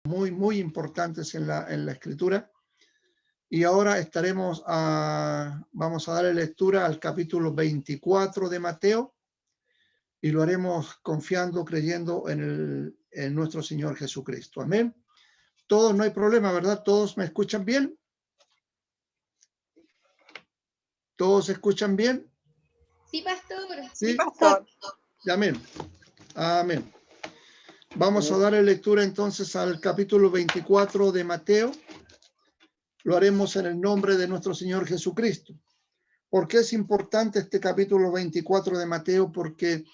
muy, muy importantes en la Escritura. Y ahora vamos a darle lectura al capítulo 24 de Mateo y lo haremos confiando, creyendo en nuestro Señor Jesucristo. Amén. Todos, no hay problema, ¿verdad? ¿Todos me escuchan bien? ¿Todos escuchan bien? Sí, pastor. Sí, pastor. Amén. Amén. Vamos a darle lectura entonces al capítulo 24 de Mateo. Lo haremos en el nombre de nuestro Señor Jesucristo. ¿Por qué es importante este capítulo 24 de Mateo? Porque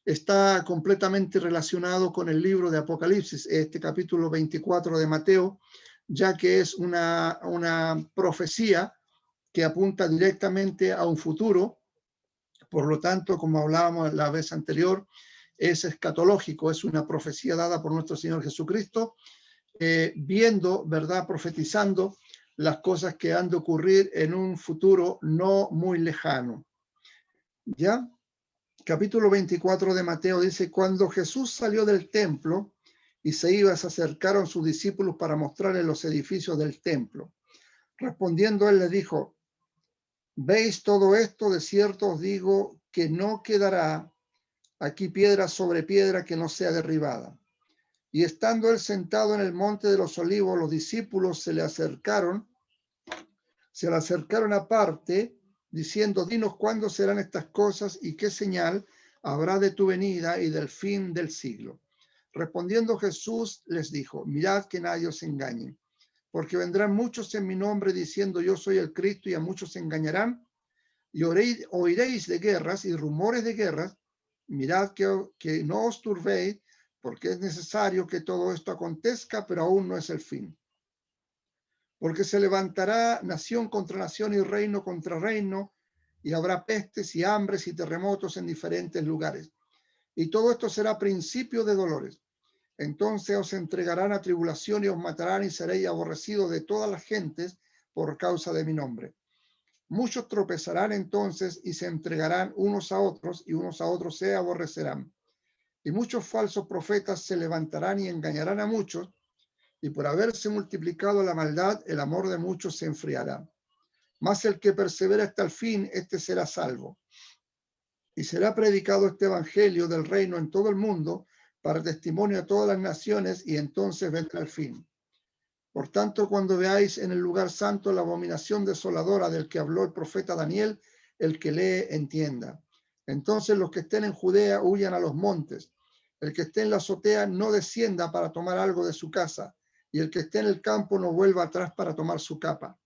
está completamente relacionado con el libro de Apocalipsis, este capítulo 24 de Mateo, ya que es una profecía que apunta directamente a un futuro. Por lo tanto, como hablábamos la vez anterior, es escatológico, es una profecía dada por nuestro Señor Jesucristo, viendo, ¿verdad?, profetizando las cosas que han de ocurrir en un futuro no muy lejano. ¿Ya? Capítulo 24 de Mateo dice: cuando Jesús salió del templo y se iba, se acercaron sus discípulos para mostrarle los edificios del templo. Respondiendo él les dijo: ¿veis todo esto? De cierto os digo que no quedará aquí piedra sobre piedra que no sea derribada. Y estando él sentado en el monte de los olivos, los discípulos se le acercaron aparte, diciendo: dinos cuándo serán estas cosas y qué señal habrá de tu venida y del fin del siglo. Respondiendo Jesús les dijo: mirad que nadie os engañe, porque vendrán muchos en mi nombre diciendo: yo soy el Cristo, y a muchos se engañarán, y oiréis de guerras y rumores de guerras. Mirad que no os turbéis, porque es necesario que todo esto acontezca, pero aún no es el fin. Porque se levantará nación contra nación y reino contra reino, y habrá pestes y hambres y terremotos en diferentes lugares. Y todo esto será principio de dolores. Entonces os entregarán a tribulación y os matarán, y seréis aborrecidos de todas las gentes por causa de mi nombre. Muchos tropezarán entonces y se entregarán unos a otros, y unos a otros se aborrecerán. Y muchos falsos profetas se levantarán y engañarán a muchos, y por haberse multiplicado la maldad, el amor de muchos se enfriará. Mas el que persevera hasta el fin, este será salvo. Y será predicado este evangelio del reino en todo el mundo, para testimonio a todas las naciones, y entonces vendrá el fin. Por tanto, cuando veáis en el lugar santo la abominación desoladora del que habló el profeta Daniel, el que lee entienda. Entonces los que estén en Judea huyan a los montes. El que esté en la azotea no descienda para tomar algo de su casa, y el que esté en el campo no vuelva atrás para tomar su capa.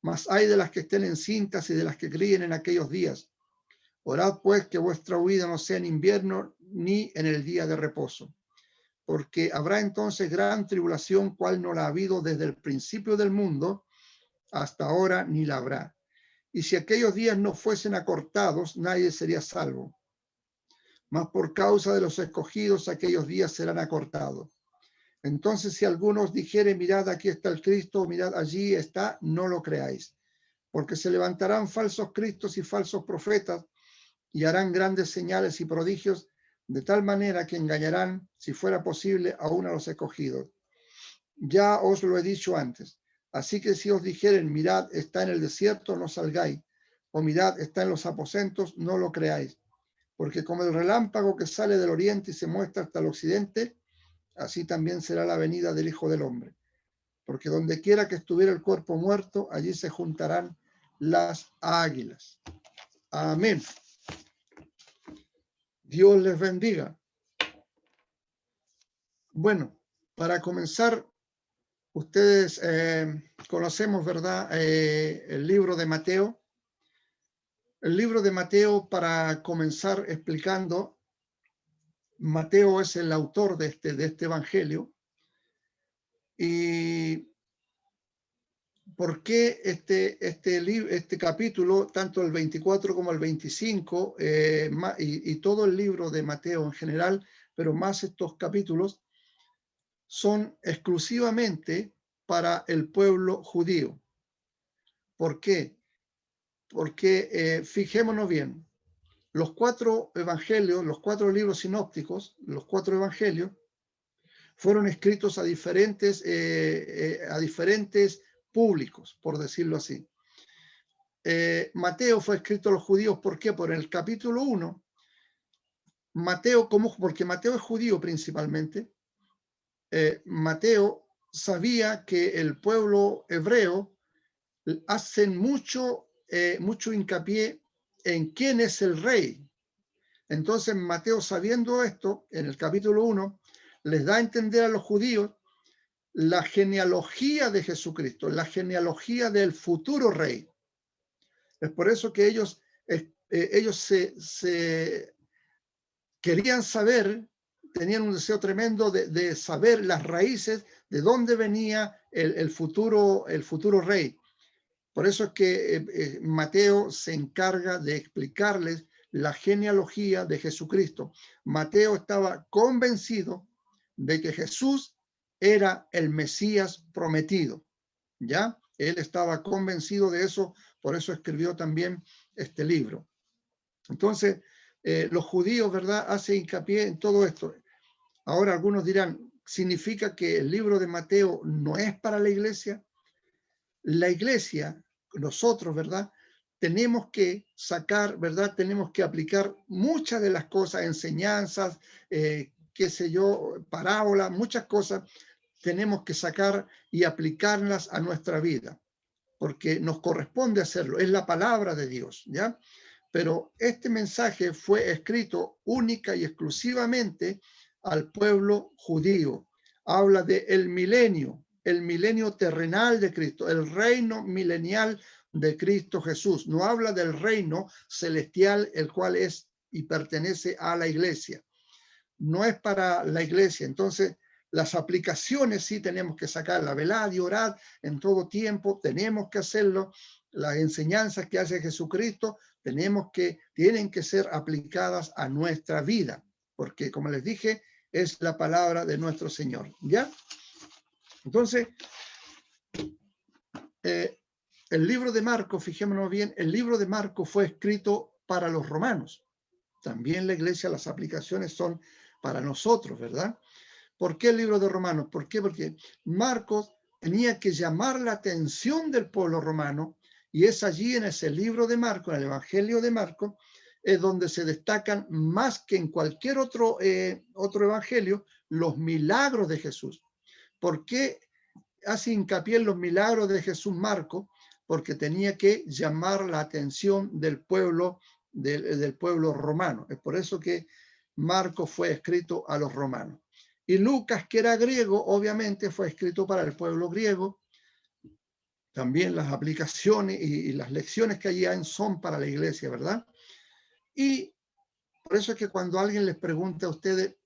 Mas hay de las que estén encintas y de las que críen en aquellos días. Orad pues que vuestra huida no sea en invierno ni en el día de reposo. Porque habrá entonces gran tribulación, cual no la ha habido desde el principio del mundo hasta ahora, ni la habrá. Y si aquellos días no fuesen acortados, nadie sería salvo. Mas por causa de los escogidos, aquellos días serán acortados. Entonces, si algunos dijeren: mirad, aquí está el Cristo, mirad, allí está, no lo creáis. Porque se levantarán falsos cristos y falsos profetas, y harán grandes señales y prodigios, de tal manera que engañarán, si fuera posible, aún a los escogidos. Ya os lo he dicho antes. Así que si os dijeren: mirad, está en el desierto, no salgáis, o mirad, está en los aposentos, no lo creáis. Porque como el relámpago que sale del oriente y se muestra hasta el occidente, así también será la venida del Hijo del Hombre. Porque donde quiera que estuviera el cuerpo muerto, allí se juntarán las águilas. Amén. Dios les bendiga. Bueno, para comenzar, ustedes conocemos, ¿verdad?, el libro de Mateo. El libro de Mateo, para comenzar explicando, Mateo es el autor de este evangelio. ¿Y por qué este capítulo, tanto el 24 como el 25, y todo el libro de Mateo en general, pero más estos capítulos, son exclusivamente para el pueblo judío? ¿Por qué? Porque fijémonos bien, los cuatro evangelios, los cuatro libros sinópticos, los cuatro evangelios, fueron escritos a diferentes públicos, por decirlo así. Mateo fue escrito a los judíos, ¿por qué? Por el capítulo 1, Mateo, porque Mateo es judío principalmente, Mateo sabía que el pueblo hebreo hacen mucho hincapié en quién es el rey. Entonces Mateo, sabiendo esto, en el capítulo 1, les da a entender a los judíos la genealogía de Jesucristo, la genealogía del futuro rey. Es por eso que ellos se querían saber, tenían un deseo tremendo de saber las raíces de dónde venía el futuro rey. Por eso es que Mateo se encarga de explicarles la genealogía de Jesucristo. Mateo estaba convencido de que Jesús era el Mesías prometido, ¿ya? Él estaba convencido de eso, por eso escribió también este libro. Entonces, los judíos, ¿verdad?, hacen hincapié en todo esto. Ahora algunos dirán, ¿significa que el libro de Mateo no es para la iglesia? La iglesia, nosotros, ¿verdad?, tenemos que sacar, ¿verdad?, tenemos que aplicar muchas de las cosas, enseñanzas, qué sé yo, parábolas, muchas cosas, tenemos que sacar y aplicarlas a nuestra vida, porque nos corresponde hacerlo, es la palabra de Dios, ¿ya? Pero este mensaje fue escrito única y exclusivamente al pueblo judío. Habla de el milenio terrenal de Cristo, el reino milenial de Cristo Jesús. No habla del reino celestial, el cual es y pertenece a la iglesia. No es para la iglesia. Entonces, las aplicaciones sí tenemos que sacarla, velad y orad en todo tiempo, tenemos que hacerlo. Las enseñanzas que hace Jesucristo tienen que ser aplicadas a nuestra vida, porque como les dije, es la palabra de nuestro Señor, ¿ya? Entonces, el libro de Marcos, fijémonos bien, el libro de Marcos fue escrito para los romanos. También la iglesia, las aplicaciones son para nosotros, ¿verdad? ¿Por qué el libro de Romanos? ¿Por qué? Porque Marcos tenía que llamar la atención del pueblo romano, y es allí en ese libro de Marcos, en el Evangelio de Marcos, es donde se destacan más que en cualquier otro evangelio los milagros de Jesús. ¿Por qué hace hincapié en los milagros de Jesús Marcos? Porque tenía que llamar la atención del pueblo romano. Es por eso que Marcos fue escrito a los romanos. Y Lucas, que era griego, obviamente fue escrito para el pueblo griego. También las aplicaciones y las lecciones que allí hay son para la iglesia, ¿verdad? Y por eso es que cuando alguien les pregunta a ustedes,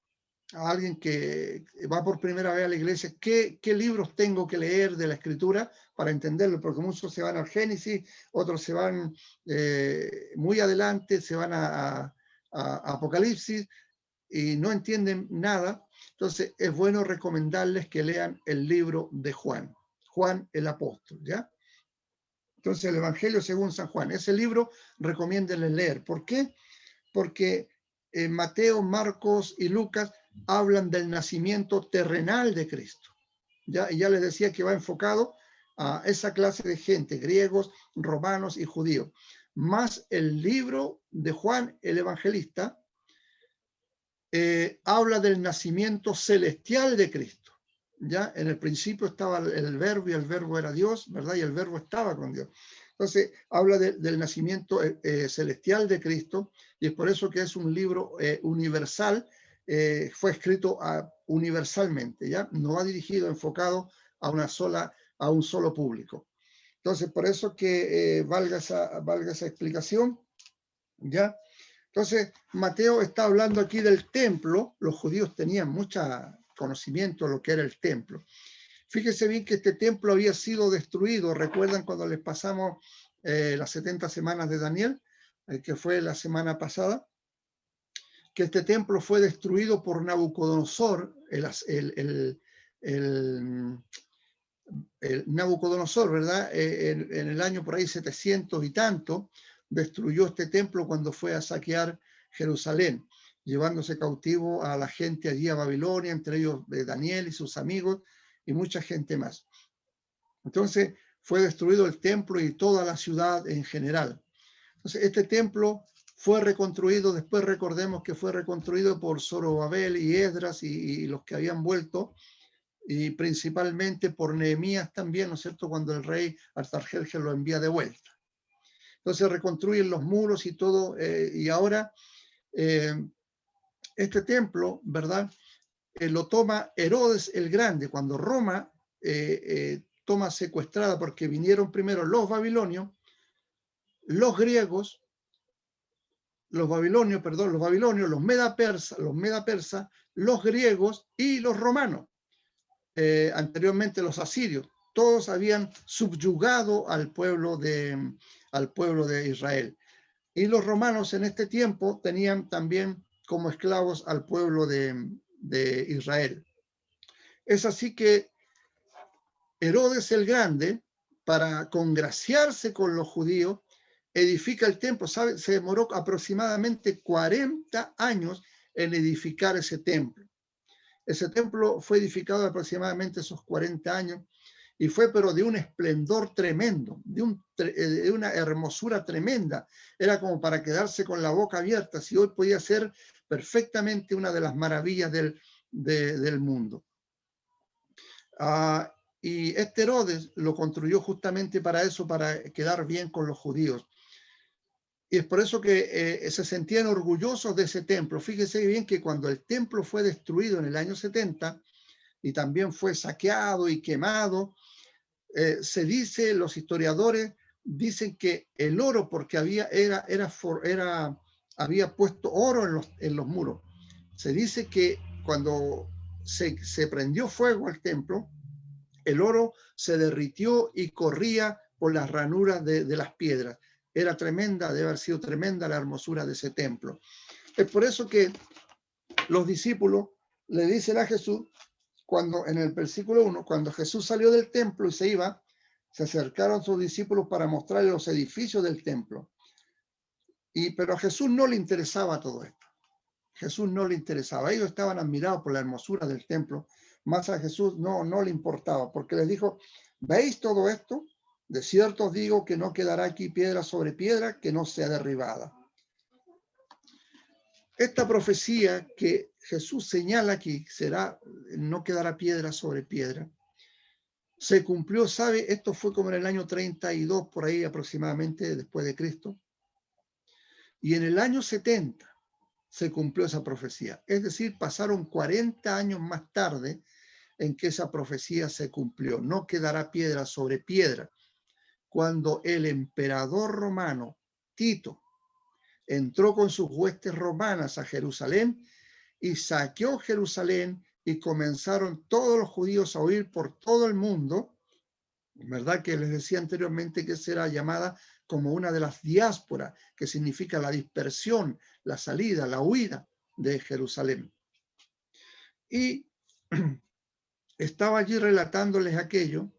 a alguien que va por primera vez a la iglesia, ¿qué libros tengo que leer de la Escritura para entenderlo? Porque muchos se van al Génesis, otros se van muy adelante, se van a Apocalipsis y no entienden nada. Entonces es bueno recomendarles que lean el libro de Juan el apóstol, ¿ya? Entonces el Evangelio según San Juan, ese libro recomiéndenles leer. ¿Por qué? Porque Mateo, Marcos y Lucas hablan del nacimiento terrenal de Cristo. ¿Ya? Y ya les decía que va enfocado a esa clase de gente, griegos, romanos y judíos. Más el libro de Juan el Evangelista habla del nacimiento celestial de Cristo. ¿Ya? En el principio estaba el verbo y el verbo era Dios, ¿verdad? Y el verbo estaba con Dios. Entonces, habla del nacimiento celestial de Cristo, y es por eso que es un libro universal, fue escrito universalmente, ¿ya? No va dirigido, enfocado a un solo público. Entonces, por eso que valga esa explicación, ¿ya? Entonces, Mateo está hablando aquí del templo. Los judíos tenían mucho conocimiento de lo que era el templo. Fíjese bien que este templo había sido destruido. ¿Recuerdan cuando les pasamos las 70 semanas de Daniel, que fue la semana pasada? Que este templo fue destruido por Nabucodonosor, el Nabucodonosor, ¿verdad? En el año por ahí 700 y tanto, destruyó este templo cuando fue a saquear Jerusalén. llevándose cautivo a la gente allí a Babilonia, entre ellos Daniel y sus amigos y mucha gente más. Entonces fue destruido el templo y toda la ciudad en general. Entonces este templo fue reconstruido, después recordemos que fue reconstruido por Zorobabel y Esdras y los que habían vuelto, y principalmente por Nehemías también, ¿no es cierto?, cuando el rey Artajerjes lo envía de vuelta. Entonces reconstruyen los muros y todo, y ahora este templo, ¿verdad?, lo toma Herodes el Grande, cuando Roma toma secuestrada, porque vinieron primero los babilonios, los griegos, los babilonios, los medapersas, los griegos y los romanos. Anteriormente los asirios, todos habían subyugado al pueblo de Israel. Y los romanos en este tiempo tenían también como esclavos al pueblo de Israel. Es así que Herodes el Grande, para congraciarse con los judíos, edifica el templo. ¿Sabe? Se demoró aproximadamente 40 años en edificar ese templo. Ese templo fue edificado aproximadamente esos 40 años y fue pero de un esplendor tremendo, de una hermosura tremenda. Era como para quedarse con la boca abierta, si hoy podía ser perfectamente una de las maravillas del mundo. Y este Herodes lo construyó justamente para eso, para quedar bien con los judíos. Y es por eso que se sentían orgullosos de ese templo. Fíjese bien que cuando el templo fue destruido en el año 70 y también fue saqueado y quemado, se dice, los historiadores dicen que el oro, porque había puesto oro en los muros. Se dice que cuando se prendió fuego al templo, el oro se derritió y corría por las ranuras de las piedras. Era tremenda, debe haber sido tremenda la hermosura de ese templo. Es por eso que los discípulos le dicen a Jesús, cuando en el versículo 1, cuando Jesús salió del templo y se iba, se acercaron sus discípulos para mostrarle los edificios del templo. Pero a Jesús no le interesaba todo esto. Jesús no le interesaba. Ellos estaban admirados por la hermosura del templo, más a Jesús no le importaba, porque les dijo, ¿veis todo esto? De cierto os digo que no quedará aquí piedra sobre piedra que no sea derribada. Esta profecía que Jesús señala aquí, no quedará piedra sobre piedra, se cumplió, ¿sabe? Esto fue como en el año 32, por ahí aproximadamente, después de Cristo. Y en el año 70 se cumplió esa profecía. Es decir, pasaron 40 años más tarde en que esa profecía se cumplió. No quedará piedra sobre piedra. Cuando el emperador romano, Tito, entró con sus huestes romanas a Jerusalén y saqueó Jerusalén y comenzaron todos los judíos a huir por todo el mundo, ¿verdad? Que les decía anteriormente que será llamada como una de las diásporas, que significa la dispersión, la salida, la huida de Jerusalén. Y estaba allí relatándoles aquello,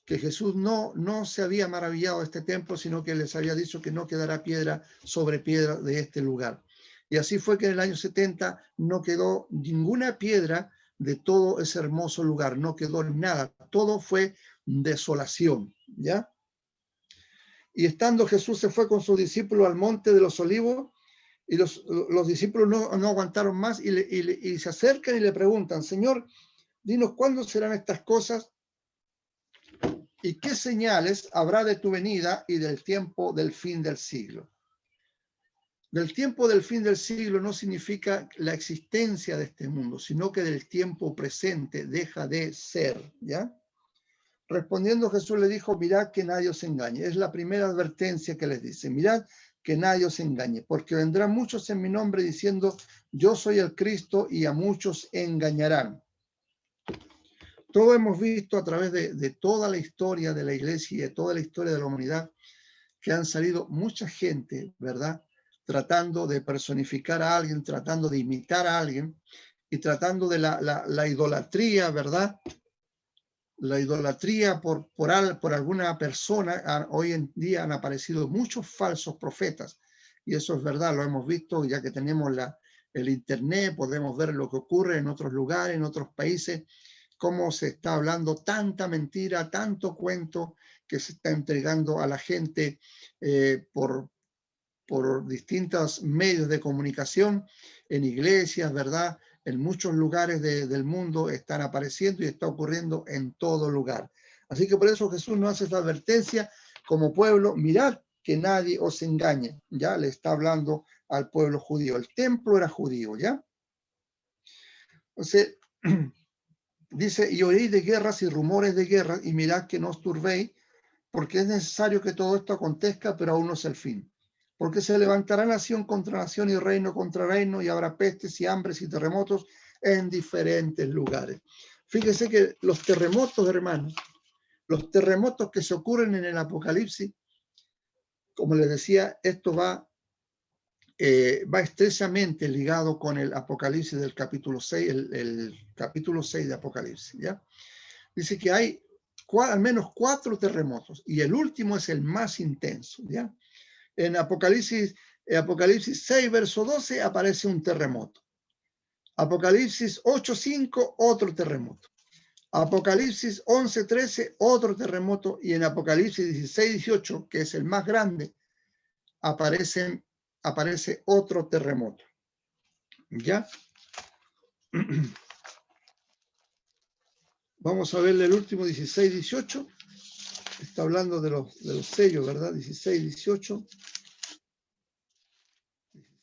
que Jesús no se había maravillado de este templo, sino que les había dicho que no quedará piedra sobre piedra de este lugar. Y así fue que en el año 70 no quedó ninguna piedra de todo ese hermoso lugar, no quedó nada, todo fue desolación, ¿ya? Y estando Jesús se fue con sus discípulos al monte de los olivos, y los discípulos no aguantaron más y se acercan y le preguntan, Señor, dinos cuándo serán estas cosas y qué señales habrá de tu venida y del tiempo del fin del siglo. Del tiempo del fin del siglo no significa la existencia de este mundo, sino que del tiempo presente deja de ser, ¿ya? Respondiendo Jesús le dijo, mirad que nadie os engañe. Es la primera advertencia que les dice, mirad que nadie os engañe, porque vendrán muchos en mi nombre diciendo, yo soy el Cristo, y a muchos engañarán. Todo hemos visto a través de toda la historia de la iglesia y de toda la historia de la humanidad que han salido mucha gente, ¿verdad? Tratando de personificar a alguien, tratando de imitar a alguien y tratando de la idolatría, ¿verdad? La idolatría por alguna persona. Hoy en día han aparecido muchos falsos profetas y eso es verdad, lo hemos visto ya que tenemos el internet, podemos ver lo que ocurre en otros lugares, en otros países, cómo se está hablando tanta mentira, tanto cuento que se está entregando a la gente por distintos medios de comunicación, en iglesias, ¿verdad? En muchos lugares del mundo están apareciendo y está ocurriendo en todo lugar. Así que por eso Jesús nos hace esta advertencia como pueblo: mirad que nadie os engañe. Ya le está hablando al pueblo judío. El templo era judío, ¿ya? Entonces, dice: y oíréis de guerras y rumores de guerras, y mirad que no os turbéis, porque es necesario que todo esto acontezca, pero aún no es el fin. Porque se levantará nación contra nación y reino contra reino, y habrá pestes y hambres y terremotos en diferentes lugares. Fíjese que los terremotos, hermanos, los terremotos que se ocurren en el Apocalipsis, como les decía, esto va estrechamente ligado con el Apocalipsis del capítulo 6, el capítulo 6 de Apocalipsis, ¿ya? Dice que hay al menos 4 terremotos, y el último es el más intenso, ¿ya? En Apocalipsis 6, verso 12, aparece un terremoto. Apocalipsis 8:5, otro terremoto. Apocalipsis 11:13, otro terremoto. Y en Apocalipsis 16:18, que es el más grande, aparece otro terremoto. ¿Ya? Vamos a verle el último, 16:18. Está hablando de los sellos, ¿verdad? 16:18.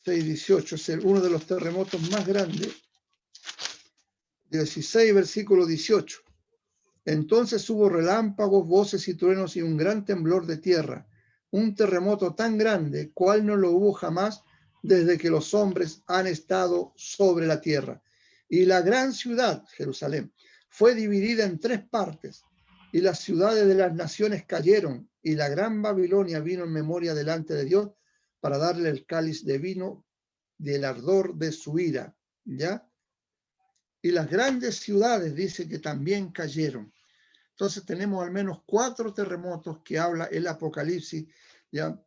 16:18 es uno de los terremotos más grandes. 16, versículo 18. Entonces hubo relámpagos, voces y truenos y un gran temblor de tierra, un terremoto tan grande, cual no lo hubo jamás desde que los hombres han estado sobre la tierra. Y la gran ciudad, Jerusalén, fue dividida en 3 partes, y las ciudades de las naciones cayeron, y la gran Babilonia vino en memoria delante de Dios para darle el cáliz de vino del ardor de su ira, ¿ya? Y las grandes ciudades, dice, que también cayeron. Entonces tenemos al menos 4 terremotos que habla el Apocalipsis, ya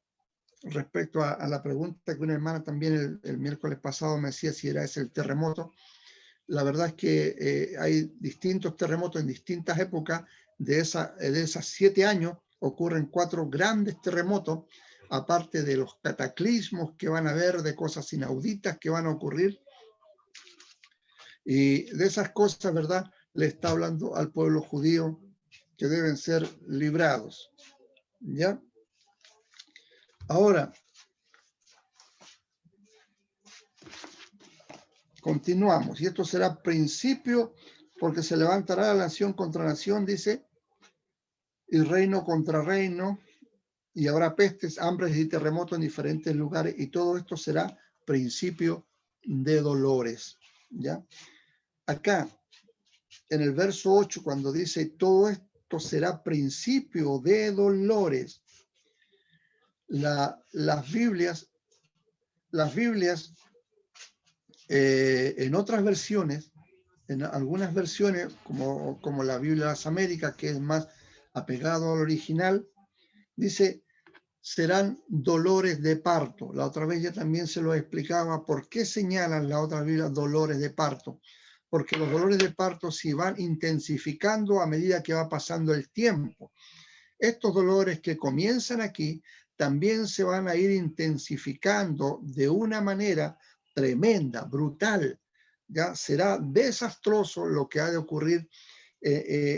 respecto a la pregunta que una hermana también el miércoles pasado me decía si era ese el terremoto. La verdad es que hay distintos terremotos en distintas épocas. De esas 7 años ocurren 4 grandes terremotos, aparte de los cataclismos que van a haber, de cosas inauditas que van a ocurrir. Y de esas cosas, ¿verdad?, le está hablando al pueblo judío, que deben ser librados. ¿Ya? Ahora, continuamos. Y esto será principio, porque se levantará la nación contra nación, dice, y reino contra reino, y habrá pestes, hambres y terremotos en diferentes lugares, y todo esto será principio de dolores. ¿Ya? Acá, en el verso 8, cuando dice todo esto será principio de dolores, las Biblias en otras versiones, en algunas versiones, como la Biblia de las Américas, que es más apegado al original, dice, serán dolores de parto. La otra vez ya también se lo explicaba por qué señalan la otra Biblia dolores de parto. Porque los dolores de parto se van intensificando a medida que va pasando el tiempo. Estos dolores que comienzan aquí también se van a ir intensificando de una manera tremenda, brutal. Ya será desastroso lo que ha de ocurrir,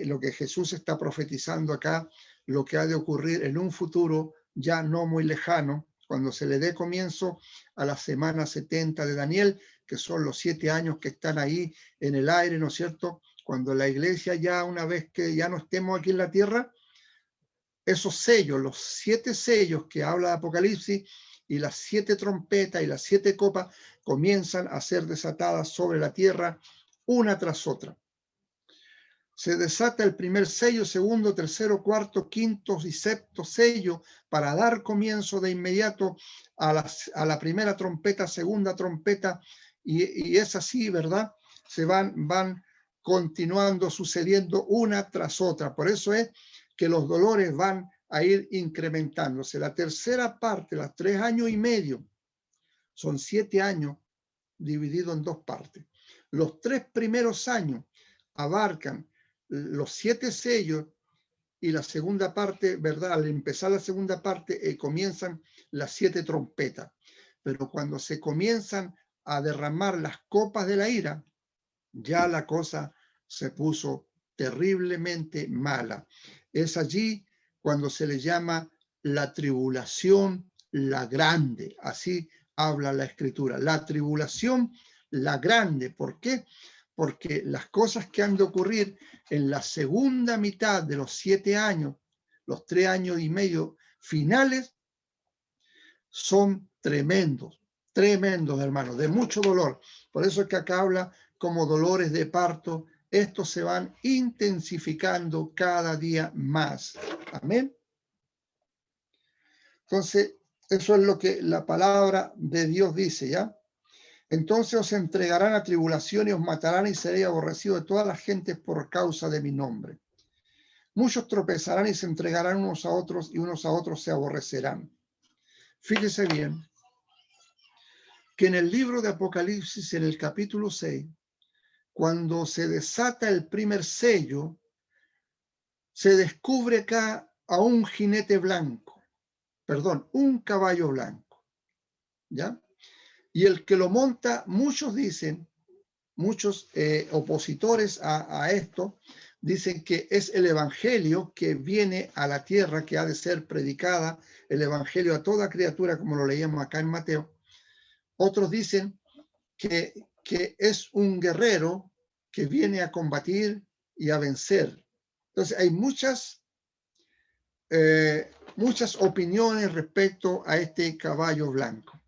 lo que Jesús está profetizando acá, lo que ha de ocurrir en un futuro ya no muy lejano, cuando se le dé comienzo a la semana 70 de Daniel, que son los 7 años que están ahí en el aire, ¿no es cierto? Cuando la iglesia ya, una vez que ya no estemos aquí en la tierra, esos sellos, los 7 sellos que habla de Apocalipsis y las 7 trompetas y las 7 copas comienzan a ser desatadas sobre la tierra una tras otra. Se desata el primer sello, segundo, tercero, cuarto, quinto y sexto sello para dar comienzo de inmediato a la primera trompeta, segunda trompeta, y es así, ¿verdad? Se van continuando, sucediendo una tras otra. Por eso es que los dolores van a ir incrementándose. La tercera parte, los 3 años y medio, son 7 años dividido en dos partes. Los 3 primeros años abarcan los 7 sellos y la segunda parte, ¿verdad? Al empezar la segunda parte comienzan las 7 trompetas. Pero cuando se comienzan a derramar las copas de la ira, ya la cosa se puso terriblemente mala. Es allí cuando se le llama la tribulación, la grande. Así habla la Escritura. La tribulación, la grande. ¿Por qué? Porque las cosas que han de ocurrir en la segunda mitad de los 7 años, los 3 años y medio finales, son tremendos, tremendos, hermanos, de mucho dolor. Por eso es que acá habla como dolores de parto. Estos se van intensificando cada día más. Amén. Entonces, eso es lo que la palabra de Dios dice, ¿ya? Entonces os entregarán a tribulación y os matarán y seréis aborrecidos de todas las gentes por causa de mi nombre. Muchos tropezarán y se entregarán unos a otros y unos a otros se aborrecerán. Fíjese bien que en el libro de Apocalipsis, en el capítulo 6, cuando se desata el primer sello, se descubre acá a un jinete blanco, perdón, un caballo blanco, ¿ya? Y el que lo monta, muchos dicen, muchos opositores a esto, dicen que es el evangelio que viene a la tierra, que ha de ser predicada, el evangelio a toda criatura, como lo leíamos acá en Mateo. Otros dicen que es un guerrero que viene a combatir y a vencer. Entonces hay muchas opiniones respecto a este caballo blanco.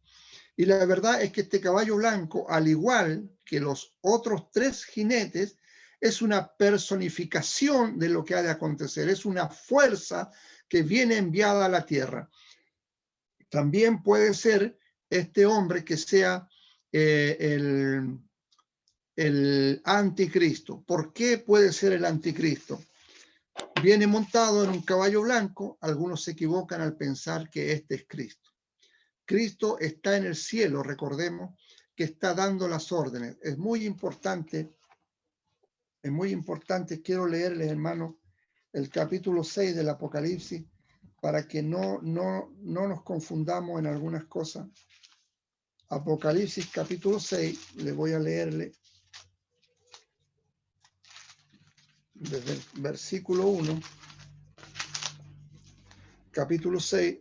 Y la verdad es que este caballo blanco, al igual que los otros 3 jinetes, es una personificación de lo que ha de acontecer. Es una fuerza que viene enviada a la tierra. También puede ser este hombre que sea el anticristo. ¿Por qué puede ser el anticristo? Viene montado en un caballo blanco. Algunos se equivocan al pensar que este es Cristo. Cristo está en el cielo, recordemos que está dando las órdenes. Es muy importante, quiero leerles, hermano, el capítulo 6 del Apocalipsis para que no nos confundamos en algunas cosas. Apocalipsis capítulo 6, le voy a leerle desde el versículo 1, capítulo 6,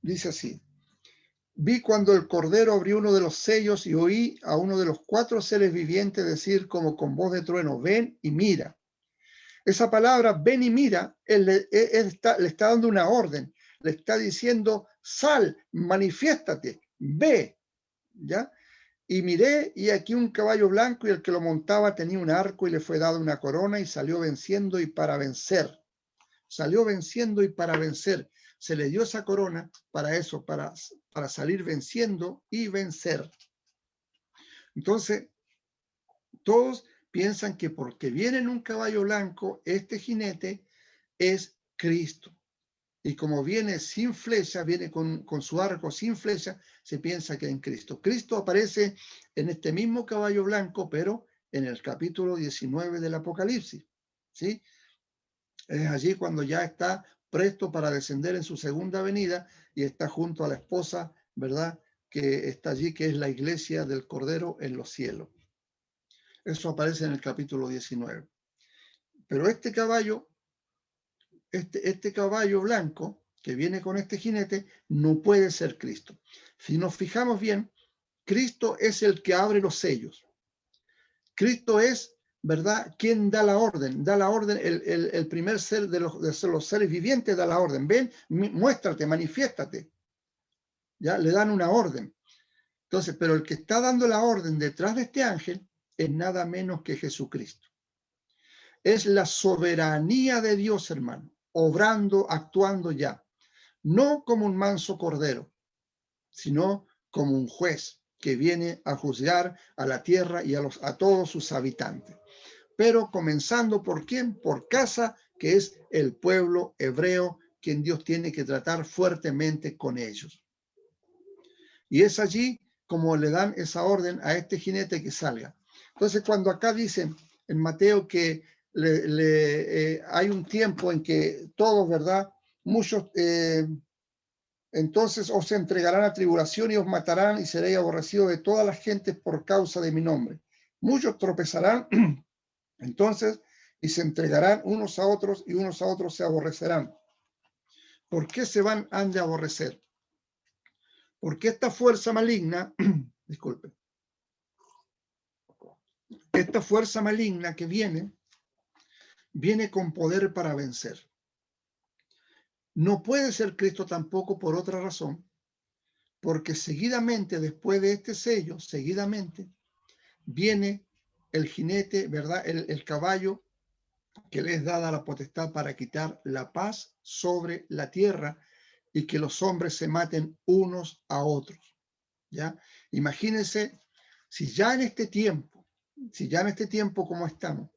dice así: vi cuando el Cordero abrió uno de los sellos y oí a uno de los 4 seres vivientes decir como con voz de trueno: ven y mira. Esa palabra ven y mira, él le está dando una orden, le está diciendo: sal, manifiéstate, ve, ¿ya? Y miré, y aquí un caballo blanco, y el que lo montaba tenía un arco, y le fue dada una corona, y salió venciendo y para vencer. Salió venciendo y para vencer. Se le dio esa corona para eso, para salir venciendo y vencer. Entonces, todos piensan que porque viene en un caballo blanco, este jinete es Cristo. Y como viene sin flecha, viene con su arco sin flecha, se piensa que es en Cristo. Cristo aparece en este mismo caballo blanco, pero en el capítulo 19 del Apocalipsis, ¿sí? Es allí cuando ya está presto para descender en su segunda venida y está junto a la esposa, ¿verdad? Que está allí, que es la iglesia del Cordero en los cielos. Eso aparece en el capítulo 19. Pero este caballo, este caballo blanco que viene con este jinete, no puede ser Cristo. Si nos fijamos bien, Cristo es el que abre los sellos. Cristo es, ¿verdad?, quien da la orden. Da la orden, el primer ser de los seres vivientes da la orden. Ven, muéstrate, manifiéstate. Ya le dan una orden. Entonces, pero el que está dando la orden detrás de este ángel es nada menos que Jesucristo. Es la soberanía de Dios, hermano, obrando, actuando ya. No como un manso cordero, sino como un juez que viene a juzgar a la tierra y a todos sus habitantes. Pero comenzando por quién, por casa, que es el pueblo hebreo, quien Dios tiene que tratar fuertemente con ellos. Y es allí como le dan esa orden a este jinete que salga. Entonces, cuando acá dicen en Mateo que hay un tiempo en que todos, ¿verdad? Muchos, entonces os entregarán a tribulación y os matarán y seréis aborrecidos de todas las gentes por causa de mi nombre. Muchos tropezarán entonces y se entregarán unos a otros y unos a otros se aborrecerán. ¿Por qué han de aborrecer? Porque esta fuerza maligna, disculpe, esta fuerza maligna que viene con poder para vencer. No puede ser Cristo tampoco por otra razón, porque seguidamente, después de este sello, seguidamente, viene el jinete, ¿verdad? El caballo que le es dada la potestad para quitar la paz sobre la tierra y que los hombres se maten unos a otros, ¿ya? Imagínense, si ya en este tiempo como estamos,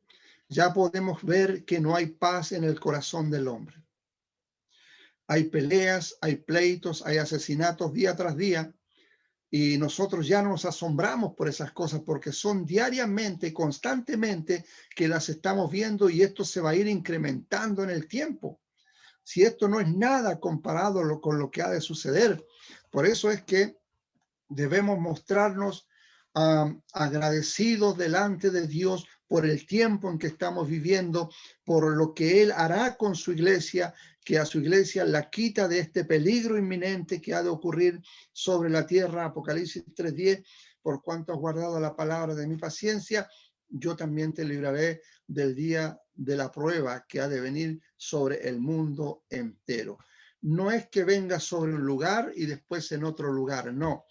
ya podemos ver que no hay paz en el corazón del hombre. Hay peleas, hay pleitos, hay asesinatos día tras día, y nosotros ya nos asombramos por esas cosas porque son diariamente, constantemente que las estamos viendo y esto se va a ir incrementando en el tiempo. Si esto no es nada comparado con lo que ha de suceder. Por eso es que debemos mostrarnos agradecidos delante de Dios por el tiempo en que estamos viviendo, por lo que Él hará con su iglesia, que a su iglesia la quita de este peligro inminente que ha de ocurrir sobre la tierra. Apocalipsis 3:10, por cuanto has guardado la palabra de mi paciencia, yo también te libraré del día de la prueba que ha de venir sobre el mundo entero. No es que venga sobre un lugar y después en otro lugar, no.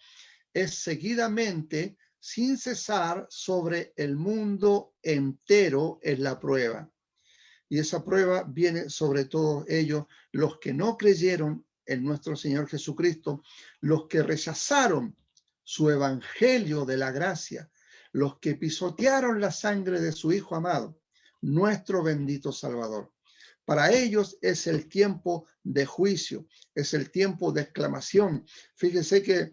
Es seguidamente, sin cesar, sobre el mundo entero es la prueba. Y esa prueba viene sobre todos ellos, los que no creyeron en nuestro Señor Jesucristo, los que rechazaron su evangelio de la gracia, los que pisotearon la sangre de su Hijo amado, nuestro bendito Salvador. Para ellos es el tiempo de juicio, es el tiempo de exclamación. Fíjense que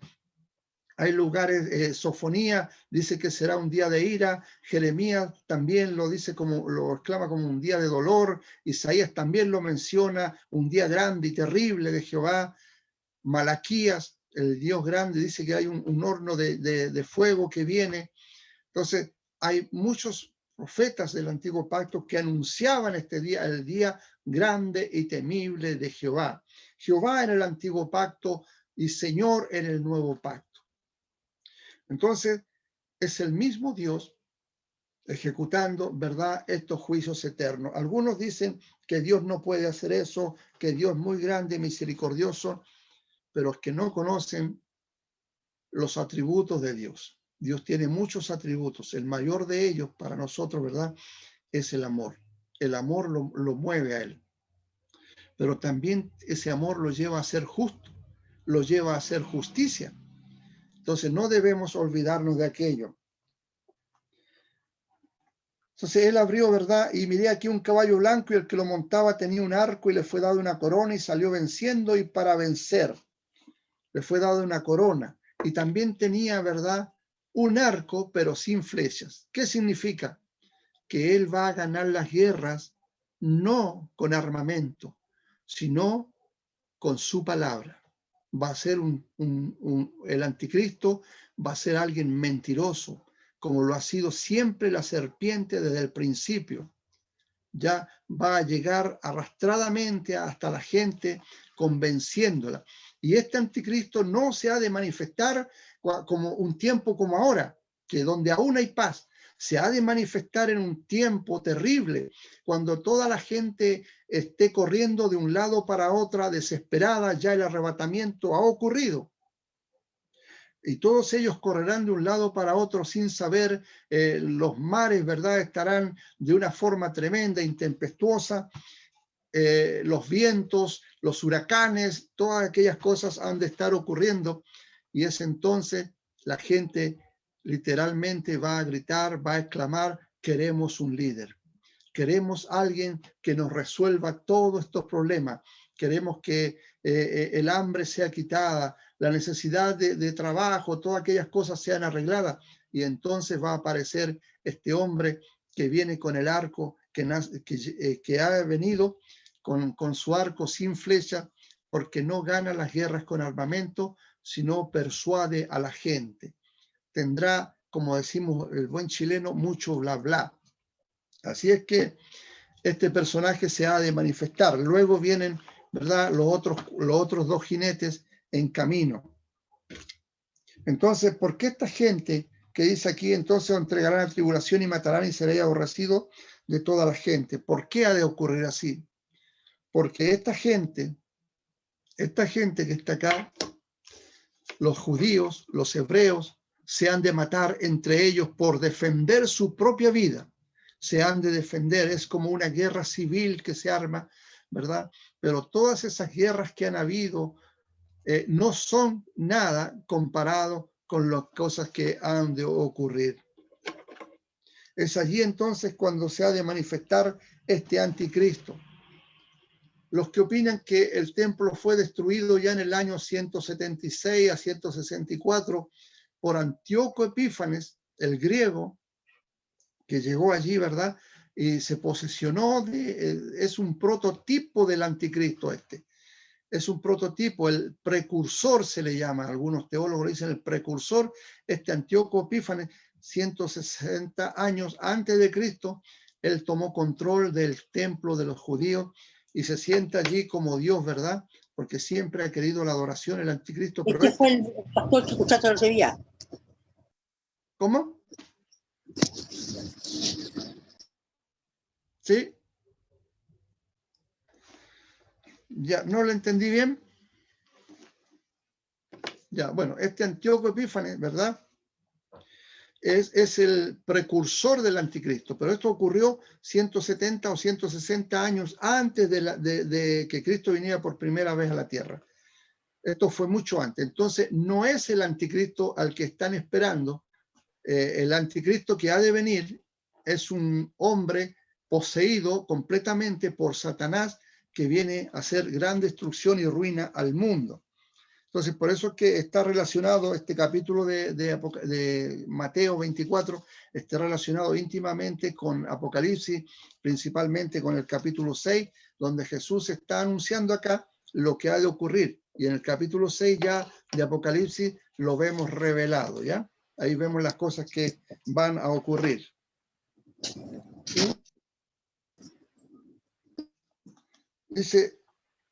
hay lugares, Sofonía dice que será un día de ira, Jeremías también lo dice lo exclama como un día de dolor, Isaías también lo menciona, un día grande y terrible de Jehová, Malaquías, el Dios grande, dice que hay un horno de fuego que viene. Entonces, hay muchos profetas del Antiguo Pacto que anunciaban este día, el día grande y temible de Jehová. Jehová en el Antiguo Pacto y Señor en el Nuevo Pacto. Entonces, es el mismo Dios ejecutando, ¿verdad?, estos juicios eternos. Algunos dicen que Dios no puede hacer eso, que Dios es muy grande y misericordioso, pero es que no conocen los atributos de Dios. Dios tiene muchos atributos. El mayor de ellos para nosotros, ¿verdad?, es el amor. El amor lo mueve a Él. Pero también ese amor lo lleva a ser justo, lo lleva a hacer justicia. Entonces no debemos olvidarnos de aquello. Entonces él abrió, ¿verdad? Y miré aquí un caballo blanco y el que lo montaba tenía un arco y le fue dado una corona y salió venciendo y para vencer. Le fue dado una corona. Y también tenía, ¿verdad?, un arco pero sin flechas. ¿Qué significa? Que él va a ganar las guerras no con armamento, sino con su palabra. Va a ser el anticristo, va a ser alguien mentiroso, como lo ha sido siempre la serpiente desde el principio. Ya va a llegar arrastradamente hasta la gente, convenciéndola. Y este anticristo no se ha de manifestar como un tiempo como ahora, que donde aún hay paz. Se ha de manifestar en un tiempo terrible, cuando toda la gente esté corriendo de un lado para otro, desesperada, ya el arrebatamiento ha ocurrido. Y todos ellos correrán de un lado para otro sin saber, los mares, ¿verdad?, estarán de una forma tremenda, intempestuosa, los vientos, los huracanes, todas aquellas cosas han de estar ocurriendo, y es entonces la gente literalmente va a gritar, va a exclamar: queremos un líder, queremos alguien que nos resuelva todos estos problemas, queremos que el hambre sea quitada, la necesidad de trabajo, todas aquellas cosas sean arregladas. Y entonces va a aparecer este hombre que viene con el arco, que ha venido con su arco sin flecha, porque no gana las guerras con armamento, sino persuade a la gente. Tendrá, como decimos el buen chileno, mucho bla bla. Así es que este personaje se ha de manifestar. Luego vienen, ¿verdad?, los otros dos jinetes en camino. Entonces, ¿por qué esta gente que dice aquí, entonces os entregarán a tribulación y matarán y seréis aborrecidos de toda la gente? ¿Por qué ha de ocurrir así? Porque esta gente que está acá, los judíos, los hebreos, se han de matar entre ellos por defender su propia vida. Se han de defender, es como una guerra civil que se arma, ¿verdad? Pero todas esas guerras que han habido no son nada comparado con las cosas que han de ocurrir. Es allí entonces cuando se ha de manifestar este anticristo. Los que opinan que el templo fue destruido ya en el año 176 a 164 por Antíoco Epífanes, el griego, que llegó allí, ¿verdad? Y se posesionó, es un prototipo del anticristo este. Es un prototipo, el precursor se le llama, algunos teólogos dicen el precursor, este Antíoco Epífanes, 160 años antes de Cristo, él tomó control del templo de los judíos y se sienta allí como Dios, ¿verdad? Porque siempre ha querido la adoración el anticristo. Pero este fue el pastor que escuchaste el otro día. ¿Cómo? ¿Sí? Ya, ¿no lo entendí bien? Ya, bueno, este Antíoco Epífanes, ¿verdad? Es el precursor del anticristo, pero esto ocurrió 170 o 160 años antes de que Cristo viniera por primera vez a la tierra. Esto fue mucho antes. Entonces, no es el anticristo al que están esperando. El anticristo que ha de venir es un hombre poseído completamente por Satanás que viene a hacer gran destrucción y ruina al mundo. Entonces, por eso es que está relacionado este capítulo de Mateo 24, está relacionado íntimamente con Apocalipsis, principalmente con el capítulo 6, donde Jesús está anunciando acá lo que ha de ocurrir. Y en el capítulo 6 ya de Apocalipsis lo vemos revelado, ¿ya? Ahí vemos las cosas que van a ocurrir. ¿Sí? Dice,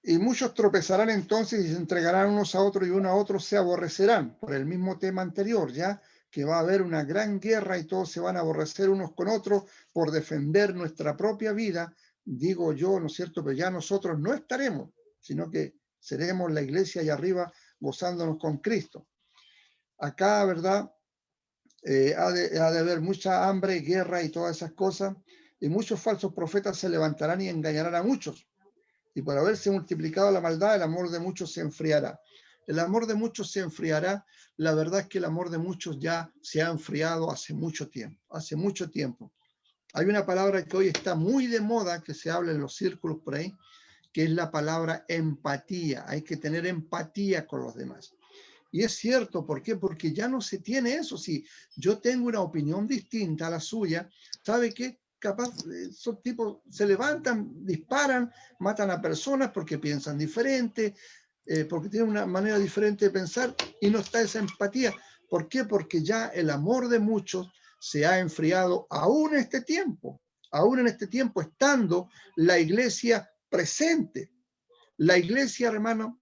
y muchos tropezarán entonces y se entregarán unos a otros y unos a otros se aborrecerán, por el mismo tema anterior, ya que va a haber una gran guerra y todos se van a aborrecer unos con otros por defender nuestra propia vida, digo yo, ¿no es cierto? Pero ya nosotros no estaremos, sino que seremos la iglesia allá arriba gozándonos con Cristo. Acá, ¿verdad? Ha de haber mucha hambre, guerra y todas esas cosas, y muchos falsos profetas se levantarán y engañarán a muchos. Y por haberse multiplicado la maldad, el amor de muchos se enfriará. El amor de muchos se enfriará. La verdad es que el amor de muchos ya se ha enfriado hace mucho tiempo. Hace mucho tiempo. Hay una palabra que hoy está muy de moda, que se habla en los círculos por ahí, que es la palabra empatía. Hay que tener empatía con los demás. Y es cierto, ¿por qué? Porque ya no se tiene eso. Si yo tengo una opinión distinta a la suya, ¿sabe qué? Capaz, esos tipos se levantan, disparan, matan a personas porque piensan diferente, porque tienen una manera diferente de pensar y no está esa empatía. ¿Por qué? Porque ya el amor de muchos se ha enfriado aún en este tiempo, estando la iglesia presente. La iglesia, hermano,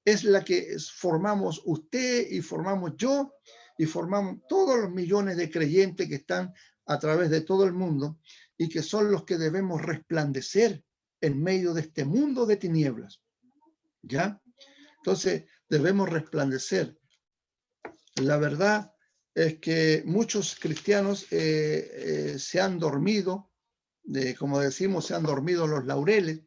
es la que formamos usted y formamos yo y formamos todos los millones de creyentes que están a través de todo el mundo y que son los que debemos resplandecer en medio de este mundo de tinieblas. ¿Ya? Entonces debemos resplandecer. La verdad es que muchos cristianos se han dormido, como decimos, se han dormido los laureles,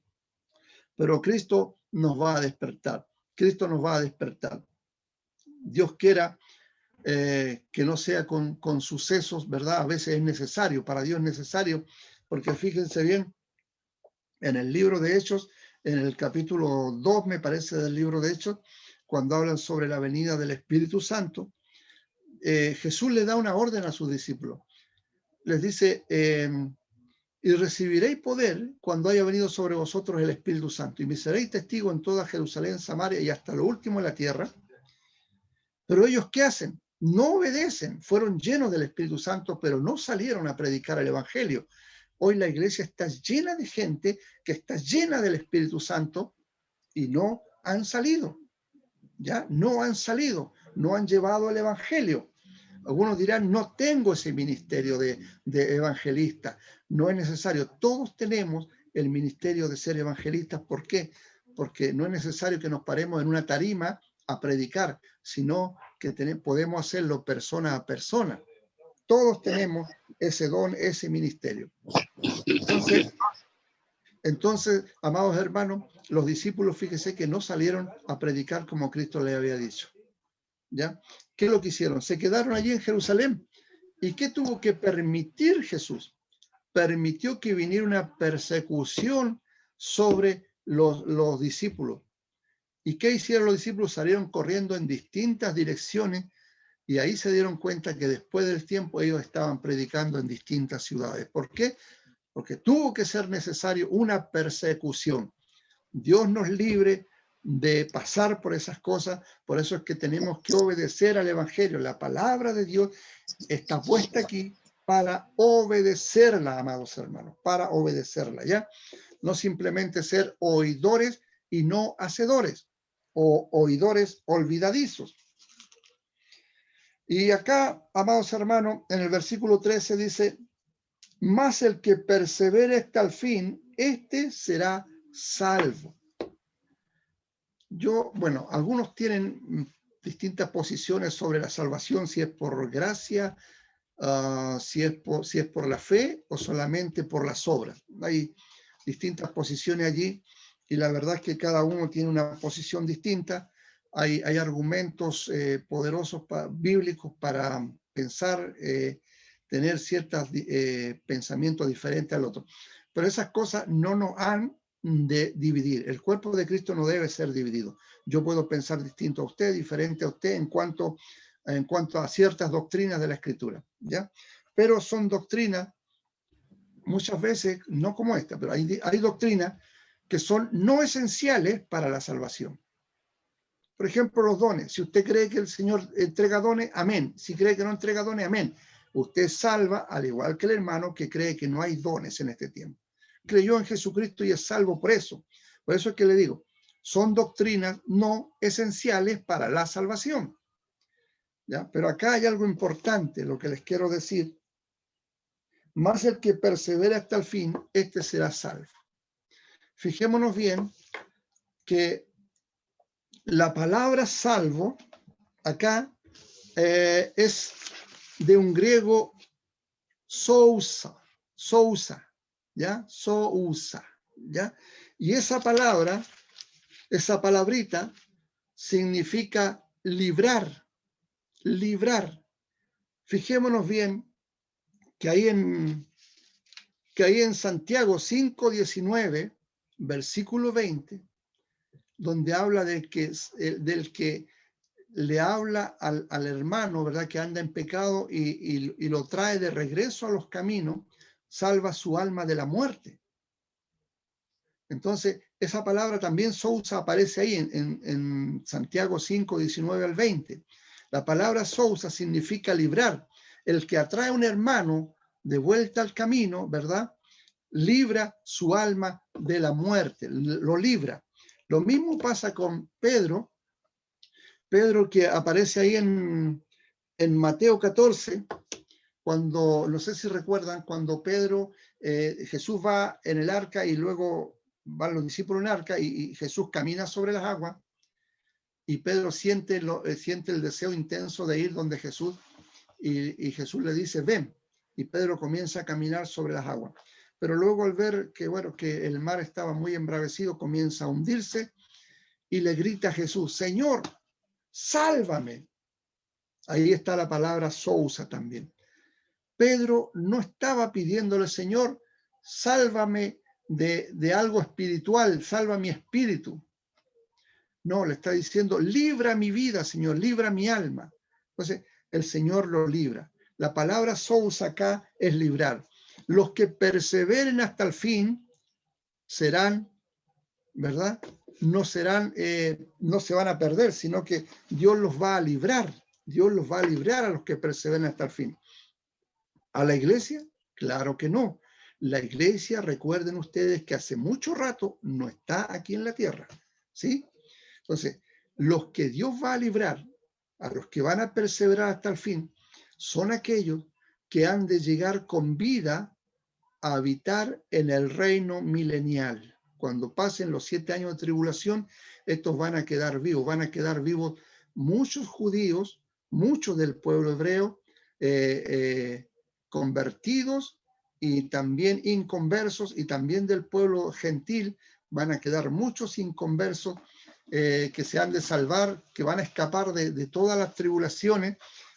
pero Cristo nos va a despertar. Cristo nos va a despertar. Dios quiera que no sea con sucesos, ¿verdad? A veces es necesario, para Dios es necesario, porque fíjense bien, en el libro de Hechos, en el capítulo 2, me parece, del libro de Hechos, cuando hablan sobre la venida del Espíritu Santo, Jesús le da una orden a sus discípulos. Les dice, y recibiréis poder cuando haya venido sobre vosotros el Espíritu Santo, y me seréis testigo en toda Jerusalén, Samaria y hasta lo último de la tierra. Pero ellos, ¿qué hacen? No obedecen, fueron llenos del Espíritu Santo, pero no salieron a predicar el Evangelio. Hoy la iglesia está llena de gente que está llena del Espíritu Santo y no han salido. ¿Ya? No han salido, no han llevado el Evangelio. Algunos dirán, no tengo ese ministerio de evangelista. No es necesario. Todos tenemos el ministerio de ser evangelistas. ¿Por qué? Porque no es necesario que nos paremos en una tarima a predicar, sino que podemos hacerlo persona a persona. Todos tenemos ese don, ese ministerio. Entonces, amados hermanos, los discípulos, fíjense que no salieron a predicar como Cristo les había dicho. ¿Ya? ¿Qué es lo que hicieron? Se quedaron allí en Jerusalén. ¿Y qué tuvo que permitir Jesús? Permitió que viniera una persecución sobre los discípulos. ¿Y qué hicieron los discípulos? Salieron corriendo en distintas direcciones y ahí se dieron cuenta que después del tiempo ellos estaban predicando en distintas ciudades. ¿Por qué? Porque tuvo que ser necesario una persecución. Dios nos libre de pasar por esas cosas, por eso es que tenemos que obedecer al Evangelio. La palabra de Dios está puesta aquí para obedecerla, amados hermanos, para obedecerla, ¿ya? No simplemente ser oidores y no hacedores, o oidores olvidadizos. Y acá, amados hermanos, en el versículo 13 dice, mas el que persevere hasta el fin, este será salvo. Bueno, algunos tienen distintas posiciones sobre la salvación, si es por gracia, si es por la fe o solamente por las obras. Hay distintas posiciones allí y la verdad es que cada uno tiene una posición distinta. Hay argumentos poderosos bíblicos para pensar, tener ciertos pensamientos diferentes al otro. Pero esas cosas no nos han de dividir. El cuerpo de Cristo no debe ser dividido. Yo puedo pensar distinto a usted, diferente a usted en cuanto a ciertas doctrinas de la Escritura, ¿ya? Pero son doctrinas, muchas veces, no como esta, pero hay doctrinas que son no esenciales para la salvación. Por ejemplo, los dones. Si usted cree que el Señor entrega dones, amén. Si cree que no entrega dones, amén. Usted salva, al igual que el hermano que cree que no hay dones en este tiempo. Creyó en Jesucristo y es salvo por eso. Por eso es que le digo, son doctrinas no esenciales para la salvación. ¿Ya? Pero acá hay algo importante, lo que les quiero decir. Más el que persevera hasta el fin, este será salvo. Fijémonos bien que la palabra salvo acá es de un griego sousa, ¿ya? Sousa, ¿ya? Y esa palabra, esa palabrita, significa librar. Fijémonos bien que ahí en Santiago 5:19, versículo 20, donde habla del que le habla al hermano, ¿verdad?, que anda en pecado y lo trae de regreso a los caminos, salva su alma de la muerte. Entonces, esa palabra también sousa aparece ahí en Santiago 5:19 al 20. La palabra sousa significa librar. El que atrae a un hermano de vuelta al camino, ¿verdad?, libra su alma de la muerte, lo libra. Lo mismo pasa con Pedro que aparece ahí en Mateo 14, cuando, no sé si recuerdan, cuando Jesús va en el arca y luego van los discípulos en el arca y Jesús camina sobre las aguas y Pedro siente el deseo intenso de ir donde Jesús y Jesús le dice, ven, y Pedro comienza a caminar sobre las aguas. Pero luego al ver que el mar estaba muy embravecido, comienza a hundirse y le grita a Jesús, Señor, sálvame. Ahí está la palabra sousa también. Pedro no estaba pidiéndole, Señor, sálvame de algo espiritual, salva mi espíritu. No, le está diciendo, libra mi vida, Señor, libra mi alma. Entonces, el Señor lo libra. La palabra sous acá es librar. Los que perseveren hasta el fin serán, ¿verdad? No serán, no se van a perder, sino que Dios los va a librar. Dios los va a librar a los que perseveren hasta el fin. ¿A la iglesia? Claro que no. La iglesia, recuerden ustedes que hace mucho rato no está aquí en la tierra, ¿sí? Entonces, los que Dios va a librar, a los que van a perseverar hasta el fin, son aquellos que han de llegar con vida a habitar en el reino milenial. Cuando pasen los 7 años de tribulación, estos van a quedar vivos muchos judíos, muchos del pueblo hebreo, convertidos y también inconversos, y también del pueblo gentil van a quedar muchos inconversos que se han de salvar, que van a escapar de todas las tribulaciones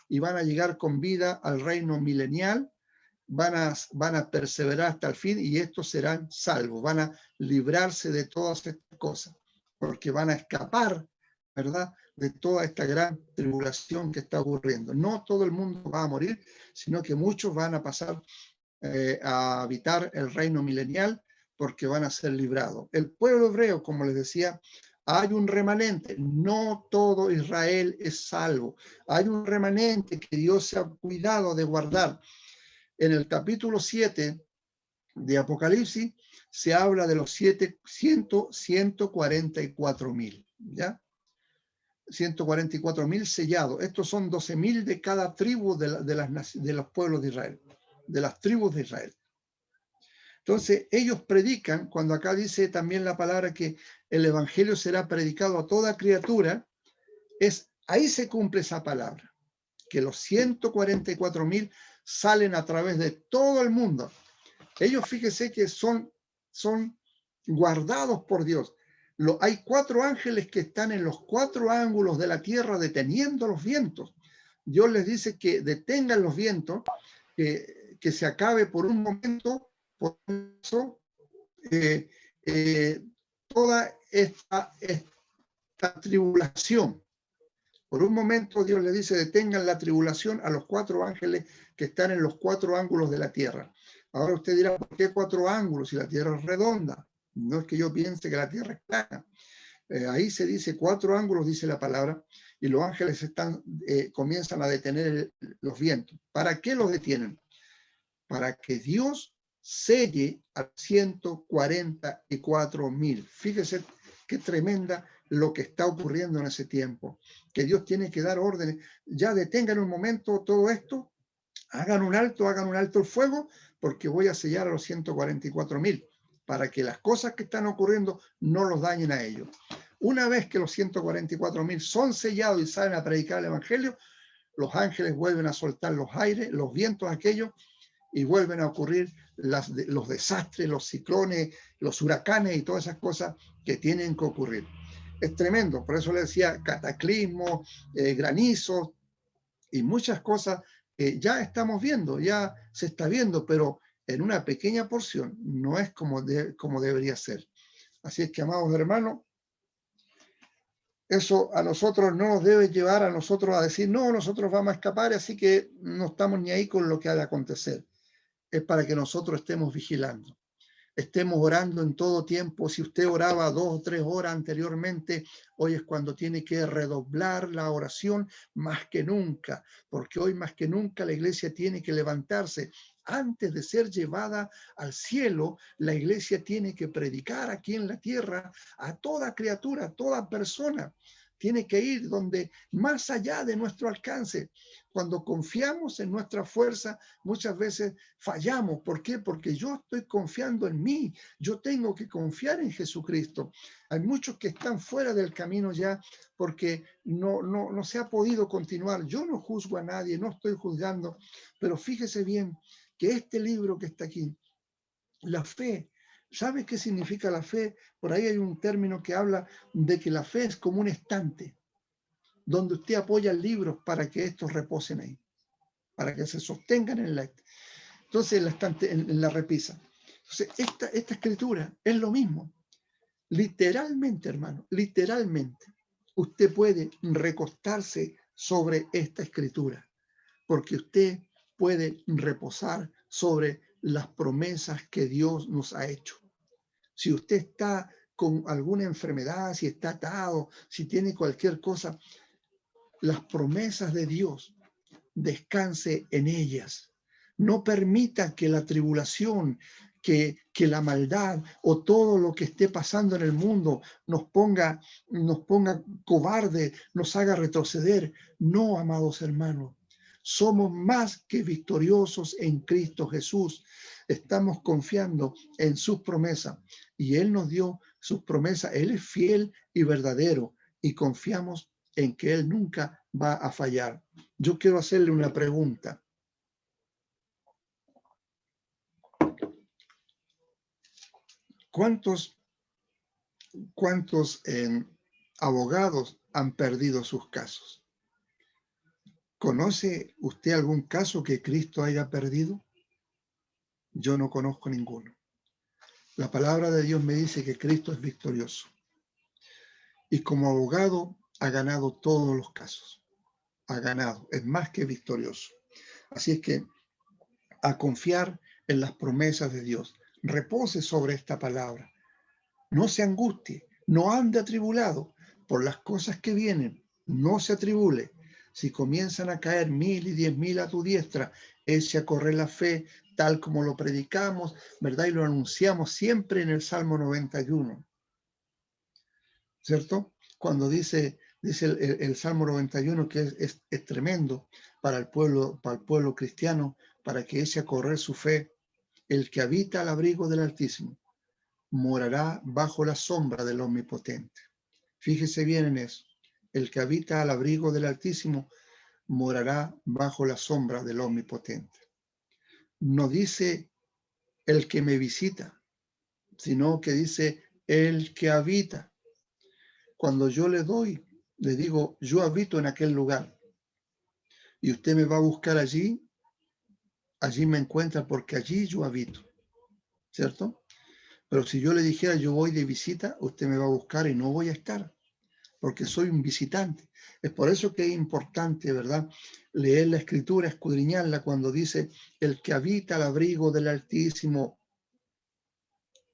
y van a llegar con vida al reino milenial. Van a perseverar hasta el fin y estos serán salvos, van a librarse de todas estas cosas, porque van a escapar, ¿verdad?, de toda esta gran tribulación que está ocurriendo. No todo el mundo va a morir, sino que muchos van a pasar a habitar el reino milenial porque van a ser librados. El pueblo hebreo, como les decía, hay un remanente, no todo Israel es salvo. Hay un remanente que Dios se ha cuidado de guardar. En el capítulo 7 de Apocalipsis se habla de los 144.000, ¿ya? 144.000 sellados. Estos son 12.000 de cada tribu de los pueblos de Israel, de las tribus de Israel. Entonces, ellos predican, cuando acá dice también la palabra que el evangelio será predicado a toda criatura, ahí se cumple esa palabra, que los 144.000 salen a través de todo el mundo. Ellos, fíjese que son guardados por Dios. Hay 4 ángeles que están en los 4 ángulos de la tierra deteniendo los vientos. Dios les dice que detengan los vientos, que se acabe por un momento, por eso, toda esta tribulación. Por un momento Dios le dice, detengan la tribulación a los 4 ángeles que están en los 4 ángulos de la tierra. Ahora usted dirá, ¿por qué 4 ángulos si la tierra es redonda? No es que yo piense que la tierra es plana. Ahí se dice 4 ángulos, dice la palabra, y los ángeles comienzan a detener los vientos. ¿Para qué los detienen? Para que Dios selle a 144.000. Fíjese qué tremenda lo que está ocurriendo en ese tiempo, que Dios tiene que dar órdenes. Ya detengan un momento todo esto, hagan un alto el fuego, porque voy a sellar a los 144.000, para que las cosas que están ocurriendo no los dañen a ellos. Una vez que los 144.000 son sellados y salen a predicar el evangelio, los ángeles vuelven a soltar los aires, los vientos aquellos, y vuelven a ocurrir los desastres, los ciclones, los huracanes y todas esas cosas que tienen que ocurrir. Es tremendo, por eso le decía cataclismo, granizos y muchas cosas que ya estamos viendo, ya se está viendo, pero en una pequeña porción, no es como debería ser. Así es que, amados hermanos, eso a nosotros no nos debe llevar a nosotros a decir, no, nosotros vamos a escapar, así que no estamos ni ahí con lo que ha de acontecer. Es para que nosotros estemos vigilando, estemos orando en todo tiempo. Si usted oraba 2 o 3 horas anteriormente, hoy es cuando tiene que redoblar la oración más que nunca, porque hoy más que nunca la iglesia tiene que levantarse. Antes de ser llevada al cielo, la iglesia tiene que predicar aquí en la tierra a toda criatura, a toda persona. Tiene que ir donde más allá de nuestro alcance. Cuando confiamos en nuestra fuerza, muchas veces fallamos. ¿Por qué? Porque yo estoy confiando en mí. Yo tengo que confiar en Jesucristo. Hay muchos que están fuera del camino ya porque no se ha podido continuar. Yo no juzgo a nadie, no estoy juzgando, pero fíjese bien que este libro que está aquí, la fe, ¿sabe qué significa la fe? Por ahí hay un término que habla de que la fe es como un estante donde usted apoya libros para que estos reposen ahí, para que se sostengan en la... Entonces, en la repisa. Entonces, esta escritura es lo mismo. Literalmente, hermano, literalmente. usted puede recostarse sobre esta escritura, porque usted puede reposar sobre las promesas que Dios nos ha hecho. Si usted está con alguna enfermedad, si está atado, si tiene cualquier cosa, las promesas de Dios, descanse en ellas. No permita que la tribulación, que la maldad o todo lo que esté pasando en el mundo nos ponga cobarde, nos haga retroceder. No, amados hermanos, somos más que victoriosos en Cristo Jesús. Estamos confiando en sus promesas y Él nos dio sus promesas. Él es fiel y verdadero y confiamos en que Él nunca va a fallar. Yo quiero hacerle una pregunta. ¿Cuántos abogados han perdido sus casos? ¿Conoce usted algún caso que Cristo haya perdido? Yo no conozco ninguno. La palabra de Dios me dice que Cristo es victorioso. Y como abogado ha ganado todos los casos. Ha ganado, es más que victorioso. Así es que a confiar en las promesas de Dios. Repose sobre esta palabra. No se angustie, no ande atribulado por las cosas que vienen. No se atribule. Si comienzan a caer 1000 y 10.000 a tu diestra, eche a correr la fe, tal como lo predicamos, ¿verdad? Y lo anunciamos siempre en el Salmo 91. ¿Cierto? Cuando dice el Salmo 91 que es tremendo para el pueblo cristiano, para que eche a correr su fe. El que habita al abrigo del Altísimo morará bajo la sombra del Omnipotente. Fíjese bien en eso. El que habita al abrigo del Altísimo morará bajo la sombra del Omnipotente. No dice el que me visita, sino que dice el que habita. Cuando yo le digo, yo habito en aquel lugar y usted me va a buscar allí me encuentra porque allí yo habito, ¿cierto? Pero si yo le dijera yo voy de visita, usted me va a buscar y no voy a estar, porque soy un visitante. Es por eso que es importante, ¿verdad? Leer la Escritura, escudriñarla cuando dice el que habita al abrigo del Altísimo.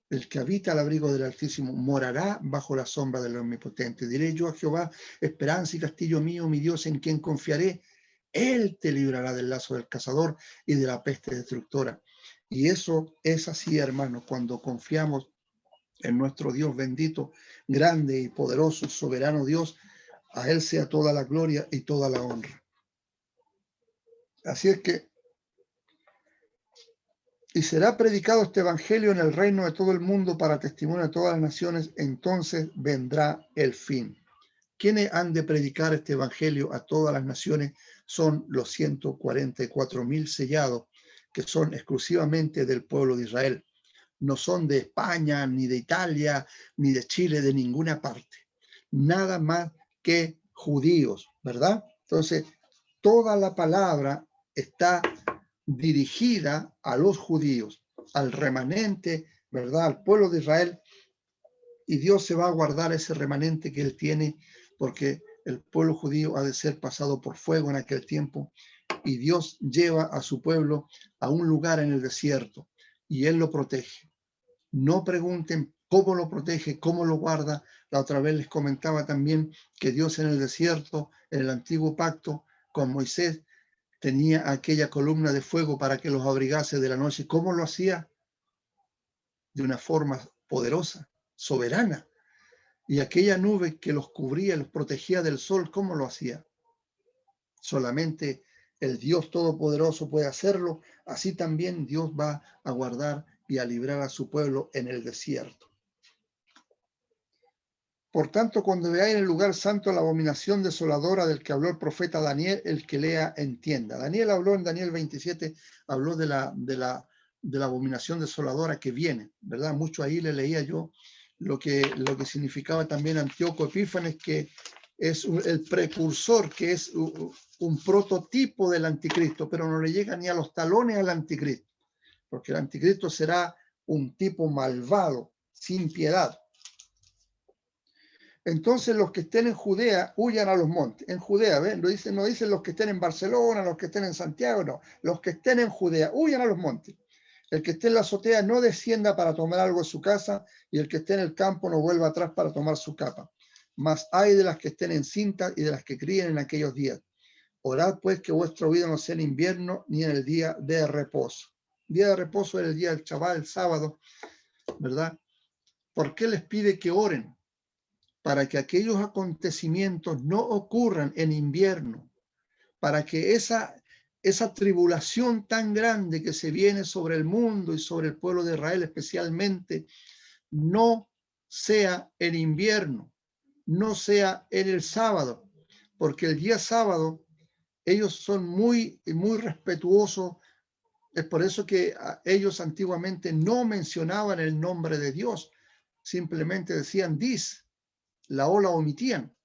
El que habita al abrigo del Altísimo morará bajo la sombra del Omnipotente. Diré yo a Jehová, esperanza y castillo mío, mi Dios, en quien confiaré. Él te librará del lazo del cazador y de la peste destructora. Y eso es así, hermanos, cuando confiamos en nuestro Dios bendito, grande y poderoso, soberano Dios. A Él sea toda la gloria y toda la honra. Así es que y será predicado este evangelio en el reino de todo el mundo para testimonio de todas las naciones, entonces vendrá el fin. ¿Quiénes han de predicar este evangelio a todas las naciones? Son los 144.000 sellados, que son exclusivamente del pueblo de Israel. No son de España, ni de Italia, ni de Chile, de ninguna parte. Nada más que judíos, ¿verdad? Entonces, toda la palabra está dirigida a los judíos, al remanente, ¿verdad? Al pueblo de Israel, y Dios se va a guardar ese remanente que Él tiene, porque el pueblo judío ha de ser pasado por fuego en aquel tiempo, y Dios lleva a su pueblo a un lugar en el desierto, y Él lo protege. No pregunten cómo lo protege, cómo lo guarda. La otra vez les comentaba también que Dios en el desierto, en el antiguo pacto con Moisés, tenía aquella columna de fuego para que los abrigase de la noche. ¿Cómo lo hacía? De una forma poderosa, soberana. Y aquella nube que los cubría, los protegía del sol, ¿cómo lo hacía? Solamente el Dios Todopoderoso puede hacerlo. Así también Dios va a guardar y a librar a su pueblo en el desierto. Por tanto, cuando veáis en el lugar santo la abominación desoladora del que habló el profeta Daniel, el que lea entienda. Daniel habló en Daniel 27, habló de la abominación desoladora que viene, ¿verdad? Mucho ahí le leía yo lo que significaba también Antíoco Epífanes, que es el precursor, que es un prototipo del anticristo, pero no le llega ni a los talones al anticristo, porque el anticristo será un tipo malvado, sin piedad. Entonces los que estén en Judea huyan a los montes. En Judea, ¿ven? No dicen los que estén en Barcelona, los que estén en Santiago, no. Los que estén en Judea huyan a los montes. El que esté en la azotea no descienda para tomar algo en su casa, y el que esté en el campo no vuelva atrás para tomar su capa. Mas hay de las que estén encintas y de las que críen en aquellos días. Orad pues que vuestra vida no sea en invierno ni en el día de reposo. Día de reposo era el día del Shabbat, el sábado, ¿verdad? ¿Por qué les pide que oren? Para que aquellos acontecimientos no ocurran en invierno, para que esa tribulación tan grande que se viene sobre el mundo y sobre el pueblo de Israel especialmente, no sea en invierno, no sea en el sábado, porque el día sábado ellos son muy, muy respetuosos. Es por eso que ellos antiguamente no mencionaban el nombre de Dios, simplemente decían dis, la O la omitían,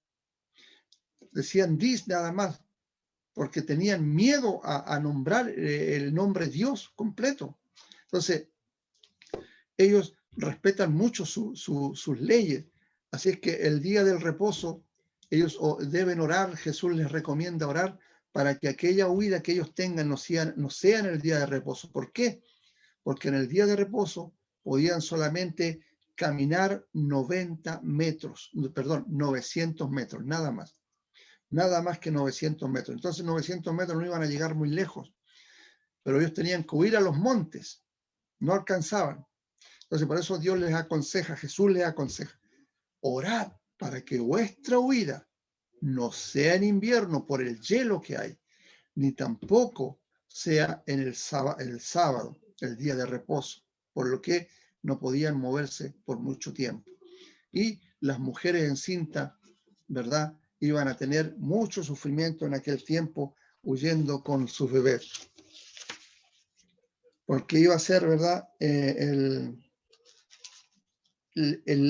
decían dis nada más, porque tenían miedo a nombrar el nombre Dios completo. Entonces, ellos respetan mucho sus leyes. Así es que el día del reposo, ellos deben orar. Jesús les recomienda orar para que aquella huida que ellos tengan no sea en el día de reposo. ¿Por qué? Porque en el día de reposo podían solamente caminar 900 metros, nada más. Nada más que 900 metros. Entonces 900 metros no iban a llegar muy lejos, pero ellos tenían que huir a los montes, no alcanzaban. Entonces por eso Dios les aconseja, Jesús les aconseja, orad para que vuestra huida no sea en invierno por el hielo que hay, ni tampoco sea en el sábado, el día de reposo, por lo que no podían moverse por mucho tiempo. Y las mujeres encintas, ¿verdad?, iban a tener mucho sufrimiento en aquel tiempo huyendo con sus bebés. Porque iba a ser, ¿verdad?, el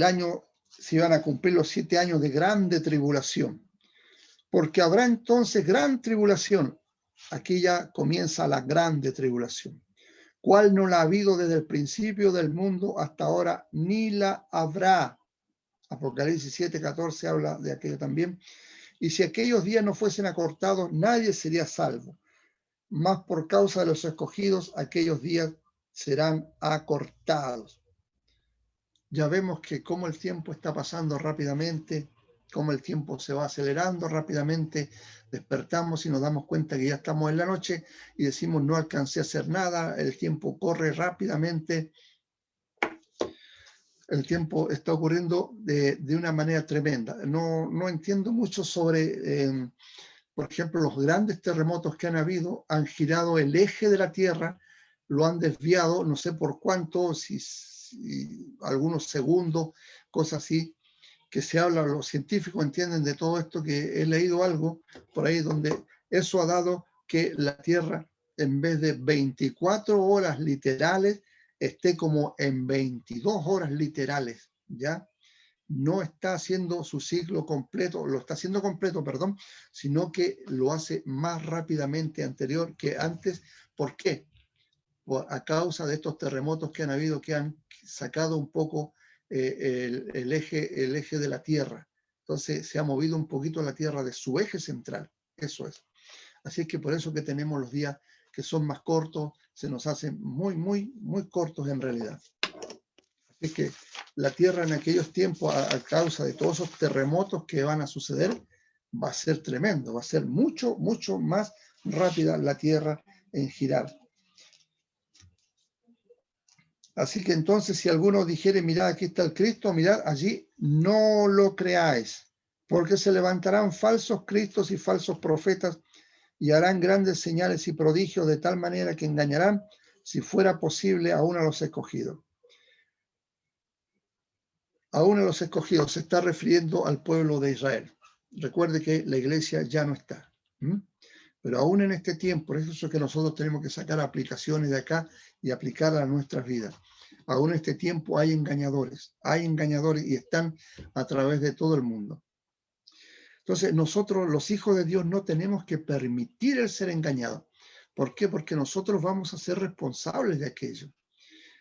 año, se iban a cumplir los 7 años de grande tribulación. Porque habrá entonces gran tribulación. Aquí ya comienza la grande tribulación, cual no la ha habido desde el principio del mundo hasta ahora, ni la habrá. Apocalipsis 7:14 habla de aquello también. Y si aquellos días no fuesen acortados, nadie sería salvo. Mas por causa de los escogidos, aquellos días serán acortados. Ya vemos que cómo el tiempo está pasando rápidamente, cómo el tiempo se va acelerando rápidamente. Despertamos y nos damos cuenta que ya estamos en la noche y decimos no alcancé a hacer nada. El tiempo corre rápidamente. El tiempo está ocurriendo de una manera tremenda. No entiendo mucho sobre, por ejemplo, los grandes terremotos que han habido, han girado el eje de la Tierra, lo han desviado, no sé por cuánto, si algunos segundos, cosas así, que se habla, los científicos entienden de todo esto, que he leído algo por ahí donde eso ha dado que la Tierra, en vez de 24 horas literales, esté como en 22 horas literales, ¿ya? No está haciendo su ciclo completo, lo está haciendo completo, perdón, sino que lo hace más rápidamente anterior que antes. ¿Por qué? A causa de estos terremotos que han habido, que han sacado un poco el eje de la Tierra. Entonces se ha movido un poquito la Tierra de su eje central, eso es. Así es que por eso que tenemos los días que son más cortos, se nos hacen muy, muy, muy cortos en realidad. Así es que la Tierra en aquellos tiempos, a causa de todos esos terremotos que van a suceder, va a ser tremendo, va a ser mucho, mucho más rápida la Tierra en girar. Así que entonces, si alguno dijere, mirad, aquí está el Cristo, mirad, allí no lo creáis, porque se levantarán falsos cristos y falsos profetas y harán grandes señales y prodigios de tal manera que engañarán, si fuera posible, aún a los escogidos. Aún a los escogidos se está refiriendo al pueblo de Israel. Recuerde que la iglesia ya no está. Pero aún en este tiempo, por eso es que nosotros tenemos que sacar aplicaciones de acá y aplicarlas a nuestras vidas. Aún en este tiempo hay engañadores y están a través de todo el mundo. Entonces nosotros, los hijos de Dios, no tenemos que permitir el ser engañados. ¿Por qué? Porque nosotros vamos a ser responsables de aquello.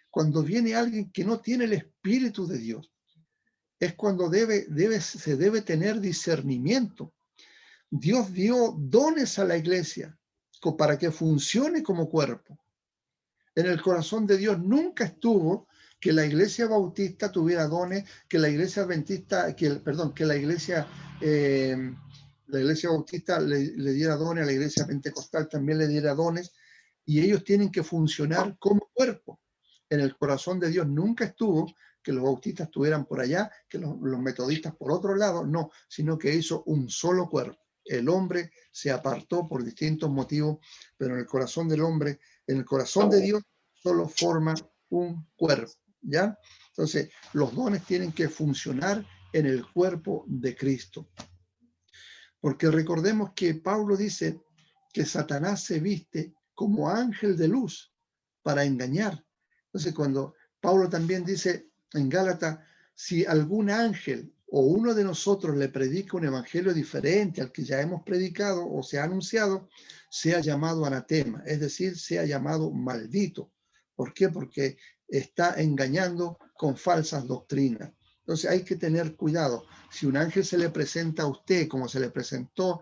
Cuando viene alguien que no tiene el Espíritu de Dios, es cuando se debe tener discernimiento. Dios dio dones a la iglesia para que funcione como cuerpo. En el corazón de Dios nunca estuvo que la iglesia bautista tuviera dones, que la iglesia adventista, que la iglesia bautista le diera dones, a la iglesia pentecostal también le diera dones, y ellos tienen que funcionar como cuerpo. En el corazón de Dios nunca estuvo que los bautistas estuvieran por allá, que los metodistas por otro lado, no, sino que hizo un solo cuerpo. El hombre se apartó por distintos motivos, pero en el corazón del hombre, en el corazón de Dios, solo forma un cuerpo, ¿ya? Entonces, los dones tienen que funcionar en el cuerpo de Cristo. Porque recordemos que Pablo dice que Satanás se viste como ángel de luz para engañar. Entonces, cuando Pablo también dice en Gálatas, si algún ángel o uno de nosotros le predica un evangelio diferente al que ya hemos predicado o se ha anunciado, sea llamado anatema, es decir, sea llamado maldito. ¿Por qué? Porque está engañando con falsas doctrinas. Entonces hay que tener cuidado. Si un ángel se le presenta a usted como se le presentó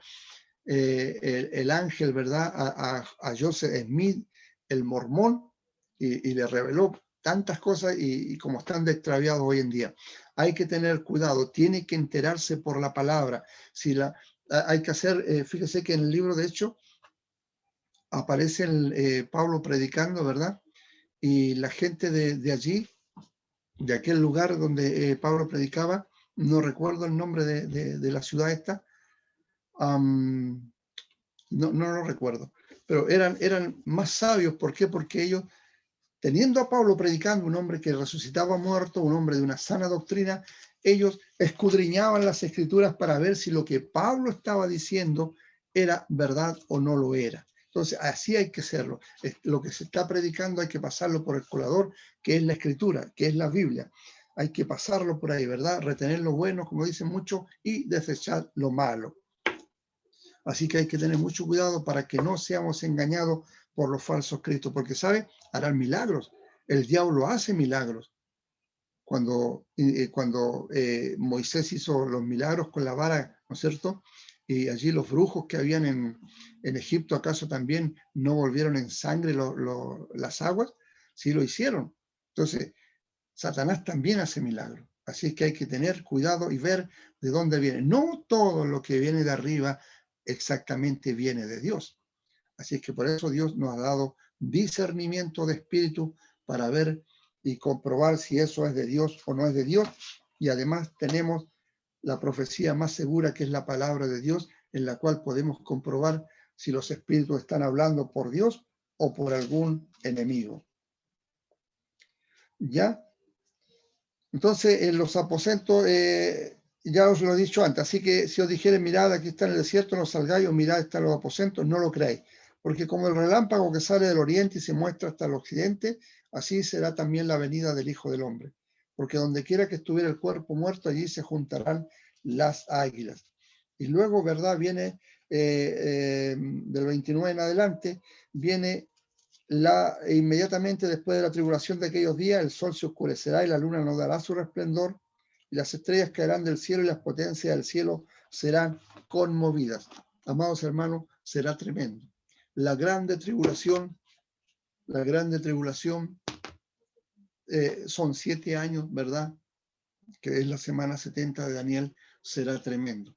el ángel, ¿verdad? A Joseph Smith, el mormón, y le reveló tantas cosas y como están extraviados hoy en día. Hay que tener cuidado, tiene que enterarse por la palabra. Si hay que hacer, fíjese que en el libro de Hechos aparece Pablo predicando, ¿verdad? Y la gente de allí, de aquel lugar donde Pablo predicaba, no recuerdo el nombre de la ciudad esta, no lo recuerdo, pero eran más sabios. ¿Por qué? Porque ellos, teniendo a Pablo predicando, un hombre que resucitaba muerto, un hombre de una sana doctrina, ellos escudriñaban las escrituras para ver si lo que Pablo estaba diciendo era verdad o no lo era. Entonces, así hay que hacerlo. Lo que se está predicando hay que pasarlo por el colador, que es la escritura, que es la Biblia. Hay que pasarlo por ahí, ¿verdad? Retener lo bueno, como dicen muchos, y desechar lo malo. Así que hay que tener mucho cuidado para que no seamos engañados por los falsos cristos, porque, ¿sabe? Harán milagros. El diablo hace milagros. Cuando Moisés hizo los milagros con la vara, ¿no es cierto? Y allí los brujos que habían en Egipto, ¿acaso también no volvieron en sangre las aguas? Sí lo hicieron. Entonces, Satanás también hace milagros. Así es que hay que tener cuidado y ver de dónde viene. No todo lo que viene de arriba exactamente viene de Dios. Así es que por eso Dios nos ha dado discernimiento de espíritu para ver y comprobar si eso es de Dios o no es de Dios. Y además tenemos la profecía más segura, que es la palabra de Dios, en la cual podemos comprobar si los espíritus están hablando por Dios o por algún enemigo. ¿Ya? Entonces, en los aposentos, ya os lo he dicho antes, así que si os dijeren, mirad, aquí está en el desierto, no salgáis, o mirad, están los aposentos, no lo creáis, porque como el relámpago que sale del oriente y se muestra hasta el occidente, así será también la venida del Hijo del Hombre. Porque donde quiera que estuviera el cuerpo muerto, allí se juntarán las águilas. Y luego, ¿verdad? Viene del 29 en adelante, viene inmediatamente después de la tribulación de aquellos días, el sol se oscurecerá y la luna no dará su resplandor, y las estrellas caerán del cielo y las potencias del cielo serán conmovidas. Amados hermanos, será tremendo. La grande tribulación son 7 años, ¿verdad? Que es la semana 70 de Daniel, será tremendo.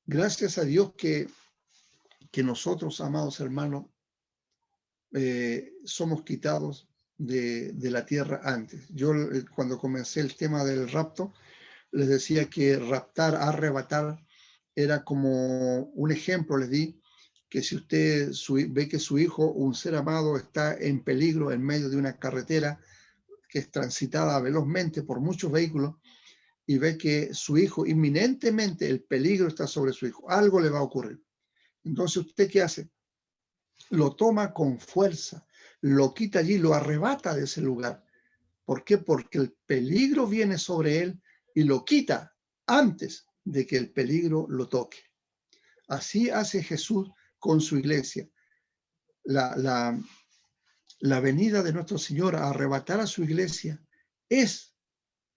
Gracias a Dios que nosotros, amados hermanos, somos quitados de la tierra antes. Yo cuando comencé el tema del rapto, les decía que raptar, arrebatar, era como un ejemplo, les di, que si usted ve que su hijo, un ser amado, está en peligro en medio de una carretera que es transitada velozmente por muchos vehículos, y ve que su hijo, inminentemente el peligro está sobre su hijo, algo le va a ocurrir. Entonces, ¿usted qué hace? Lo toma con fuerza, lo quita allí, lo arrebata de ese lugar. ¿Por qué? Porque el peligro viene sobre él y lo quita antes de que el peligro lo toque. Así hace Jesús con su iglesia. La venida de nuestro Señor a arrebatar a su iglesia es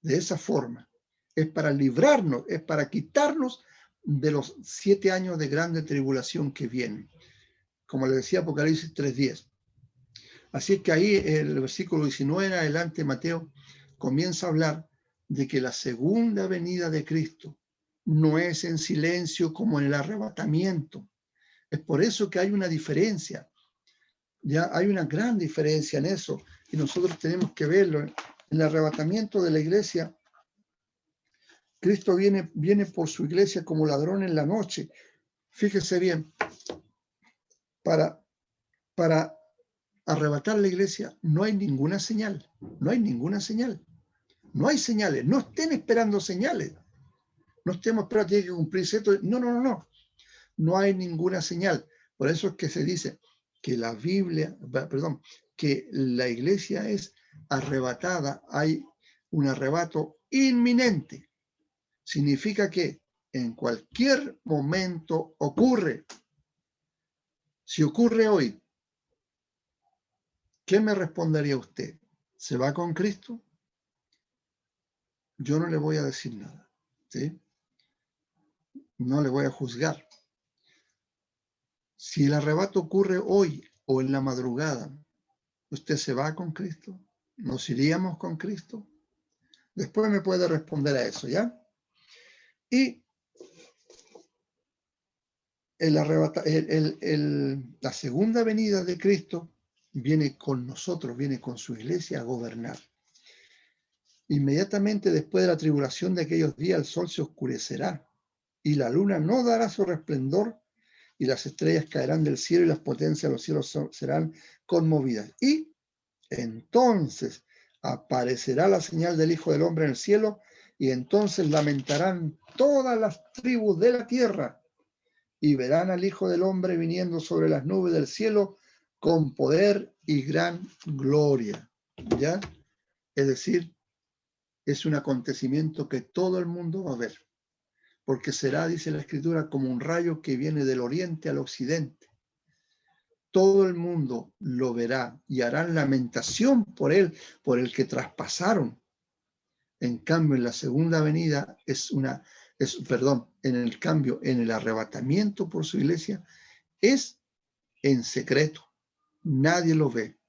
de esa forma. es para librarnos, es para quitarnos de los 7 años de grande tribulación que vienen. Como le decía Apocalipsis 3:10. Así es que ahí el versículo 19 en adelante, Mateo comienza a hablar de que la segunda venida de Cristo no es en silencio como en el arrebatamiento. Es por eso que hay una diferencia. Ya hay una gran diferencia en eso y nosotros tenemos que verlo. En el arrebatamiento de la iglesia, Cristo viene por su iglesia como ladrón en la noche. Fíjese bien, para arrebatar la iglesia no hay ninguna señal, no hay ninguna señal, no hay señales, no estén esperando señales, no estemos esperando, tiene que cumplirse esto, no hay ninguna señal. Por eso es que se dice que la Biblia, perdón, que la iglesia es arrebatada, hay un arrebato inminente. Significa que en cualquier momento ocurre. Si ocurre hoy, ¿qué me respondería usted? ¿Se va con Cristo? Yo no le voy a decir nada, ¿sí? No le voy a juzgar. Si el arrebato ocurre hoy o en la madrugada, ¿usted se va con Cristo? ¿Nos iríamos con Cristo? Después me puede responder a eso, ¿ya? Y la segunda venida de Cristo viene con nosotros, viene con su iglesia a gobernar. Inmediatamente después de la tribulación de aquellos días, el sol se oscurecerá y la luna no dará su resplandor y las estrellas caerán del cielo y las potencias de los cielos serán conmovidas. Y entonces aparecerá la señal del Hijo del Hombre en el cielo y entonces lamentarán todas las tribus de la tierra y verán al Hijo del Hombre viniendo sobre las nubes del cielo con poder y gran gloria. ¿Ya? Es decir, es un acontecimiento que todo el mundo va a ver, porque será, dice la Escritura, como un rayo que viene del oriente al occidente. Todo el mundo lo verá y harán lamentación por él, por el que traspasaron. En cambio, en la segunda venida en el arrebatamiento por su iglesia, es en secreto. Nadie lo ve.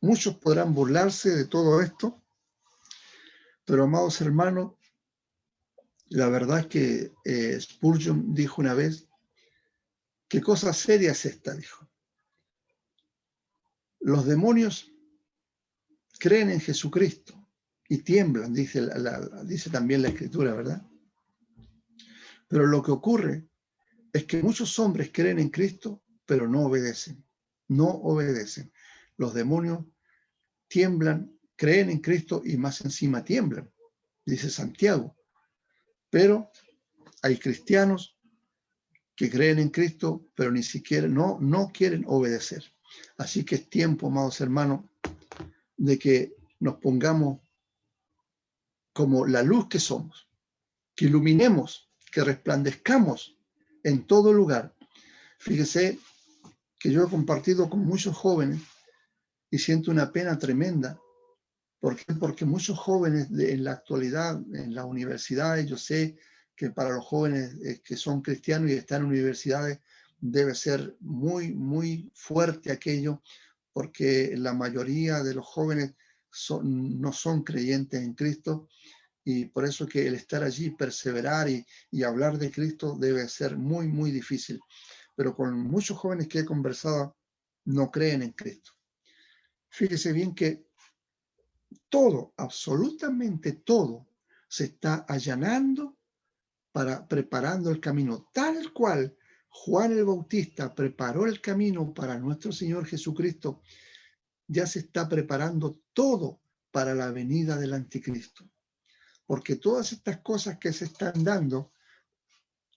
Muchos podrán burlarse de todo esto, pero amados hermanos, la verdad es que Spurgeon dijo una vez, ¿qué cosa seria es esta? Dijo. Los demonios creen en Jesucristo y tiemblan, dice también la Escritura, ¿verdad? Pero lo que ocurre es que muchos hombres creen en Cristo, pero no obedecen. No obedecen. Los demonios tiemblan, creen en Cristo y más encima tiemblan, dice Santiago. Pero hay cristianos que creen en Cristo, pero ni siquiera no quieren obedecer. Así que es tiempo, amados hermanos, de que nos pongamos como la luz que somos, que iluminemos, que resplandezcamos en todo lugar. Fíjese que yo he compartido con muchos jóvenes y siento una pena tremenda. ¿Por qué? Porque muchos jóvenes en la actualidad, en las universidades, yo sé que para los jóvenes que son cristianos y están en universidades debe ser muy, muy fuerte aquello, porque la mayoría de los jóvenes no son creyentes en Cristo y por eso que el estar allí, perseverar y hablar de Cristo debe ser muy, muy difícil. Pero con muchos jóvenes que he conversado no creen en Cristo. Fíjese bien que todo, absolutamente todo, se está allanando preparando el camino, tal cual Juan el Bautista preparó el camino para nuestro Señor Jesucristo, ya se está preparando todo para la venida del anticristo. Porque todas estas cosas que se están dando,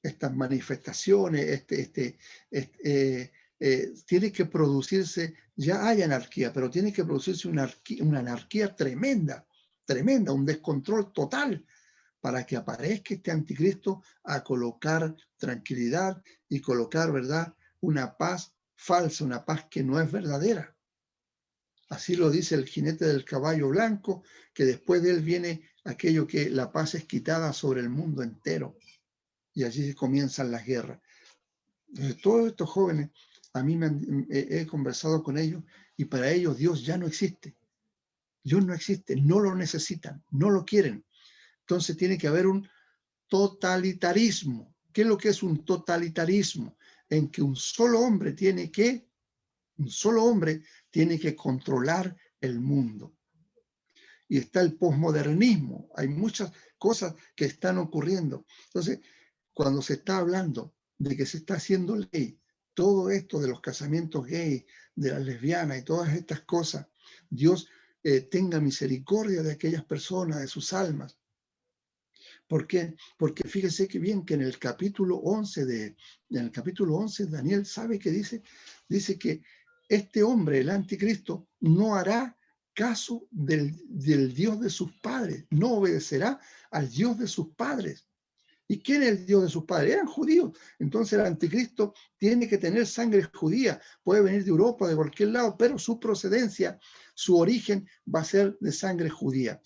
estas manifestaciones, tiene que producirse, ya hay anarquía, pero tiene que producirse una anarquía tremenda, un descontrol total, para que aparezca este anticristo a colocar tranquilidad y colocar, ¿verdad?, una paz falsa, una paz que no es verdadera. Así lo dice el jinete del caballo blanco, que después de él viene aquello que la paz es quitada sobre el mundo entero y allí comienzan las guerras. Entonces, todos estos jóvenes, a mí he conversado con ellos y para ellos Dios ya no existe. Dios no existe, no lo necesitan, no lo quieren. Entonces tiene que haber un totalitarismo. ¿Qué es lo que es un totalitarismo? En que un solo hombre tiene que controlar el mundo. Y está el posmodernismo. Hay muchas cosas que están ocurriendo. Entonces, cuando se está hablando de que se está haciendo ley, todo esto de los casamientos gay, de las lesbianas y todas estas cosas, Dios tenga misericordia de aquellas personas, de sus almas. ¿Por qué? Porque fíjese que bien que en el capítulo 11 Daniel sabe que dice que este hombre, el anticristo, no hará caso del Dios de sus padres, no obedecerá al Dios de sus padres. ¿Y quién es el Dios de sus padres? Eran judíos. Entonces el anticristo tiene que tener sangre judía. Puede venir de Europa, de cualquier lado, pero su procedencia, su origen va a ser de sangre judía.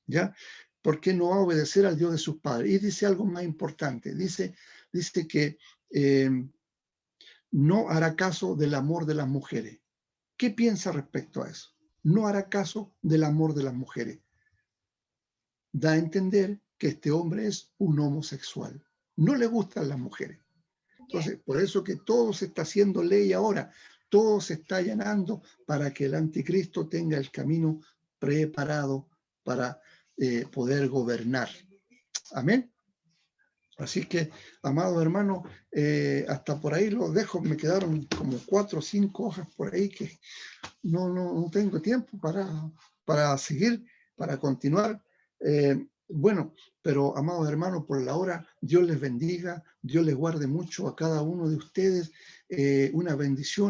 ¿Ya? ¿Por qué no va a obedecer al Dios de sus padres? Y dice algo más importante. Dice que no hará caso del amor de las mujeres. ¿Qué piensa respecto a eso? No hará caso del amor de las mujeres. Da a entender que este hombre es un homosexual. No le gustan las mujeres. Entonces, por eso que todo se está haciendo ley ahora. Todo se está allanando para que el anticristo tenga el camino preparado para poder gobernar. Amén. Así que, amados hermanos, hasta por ahí lo dejo. Me quedaron como 4 o 5 hojas por ahí que no tengo tiempo para seguir, para continuar. Bueno, pero amados hermanos, por la hora, Dios les bendiga, Dios les guarde mucho a cada uno de ustedes. Una bendición.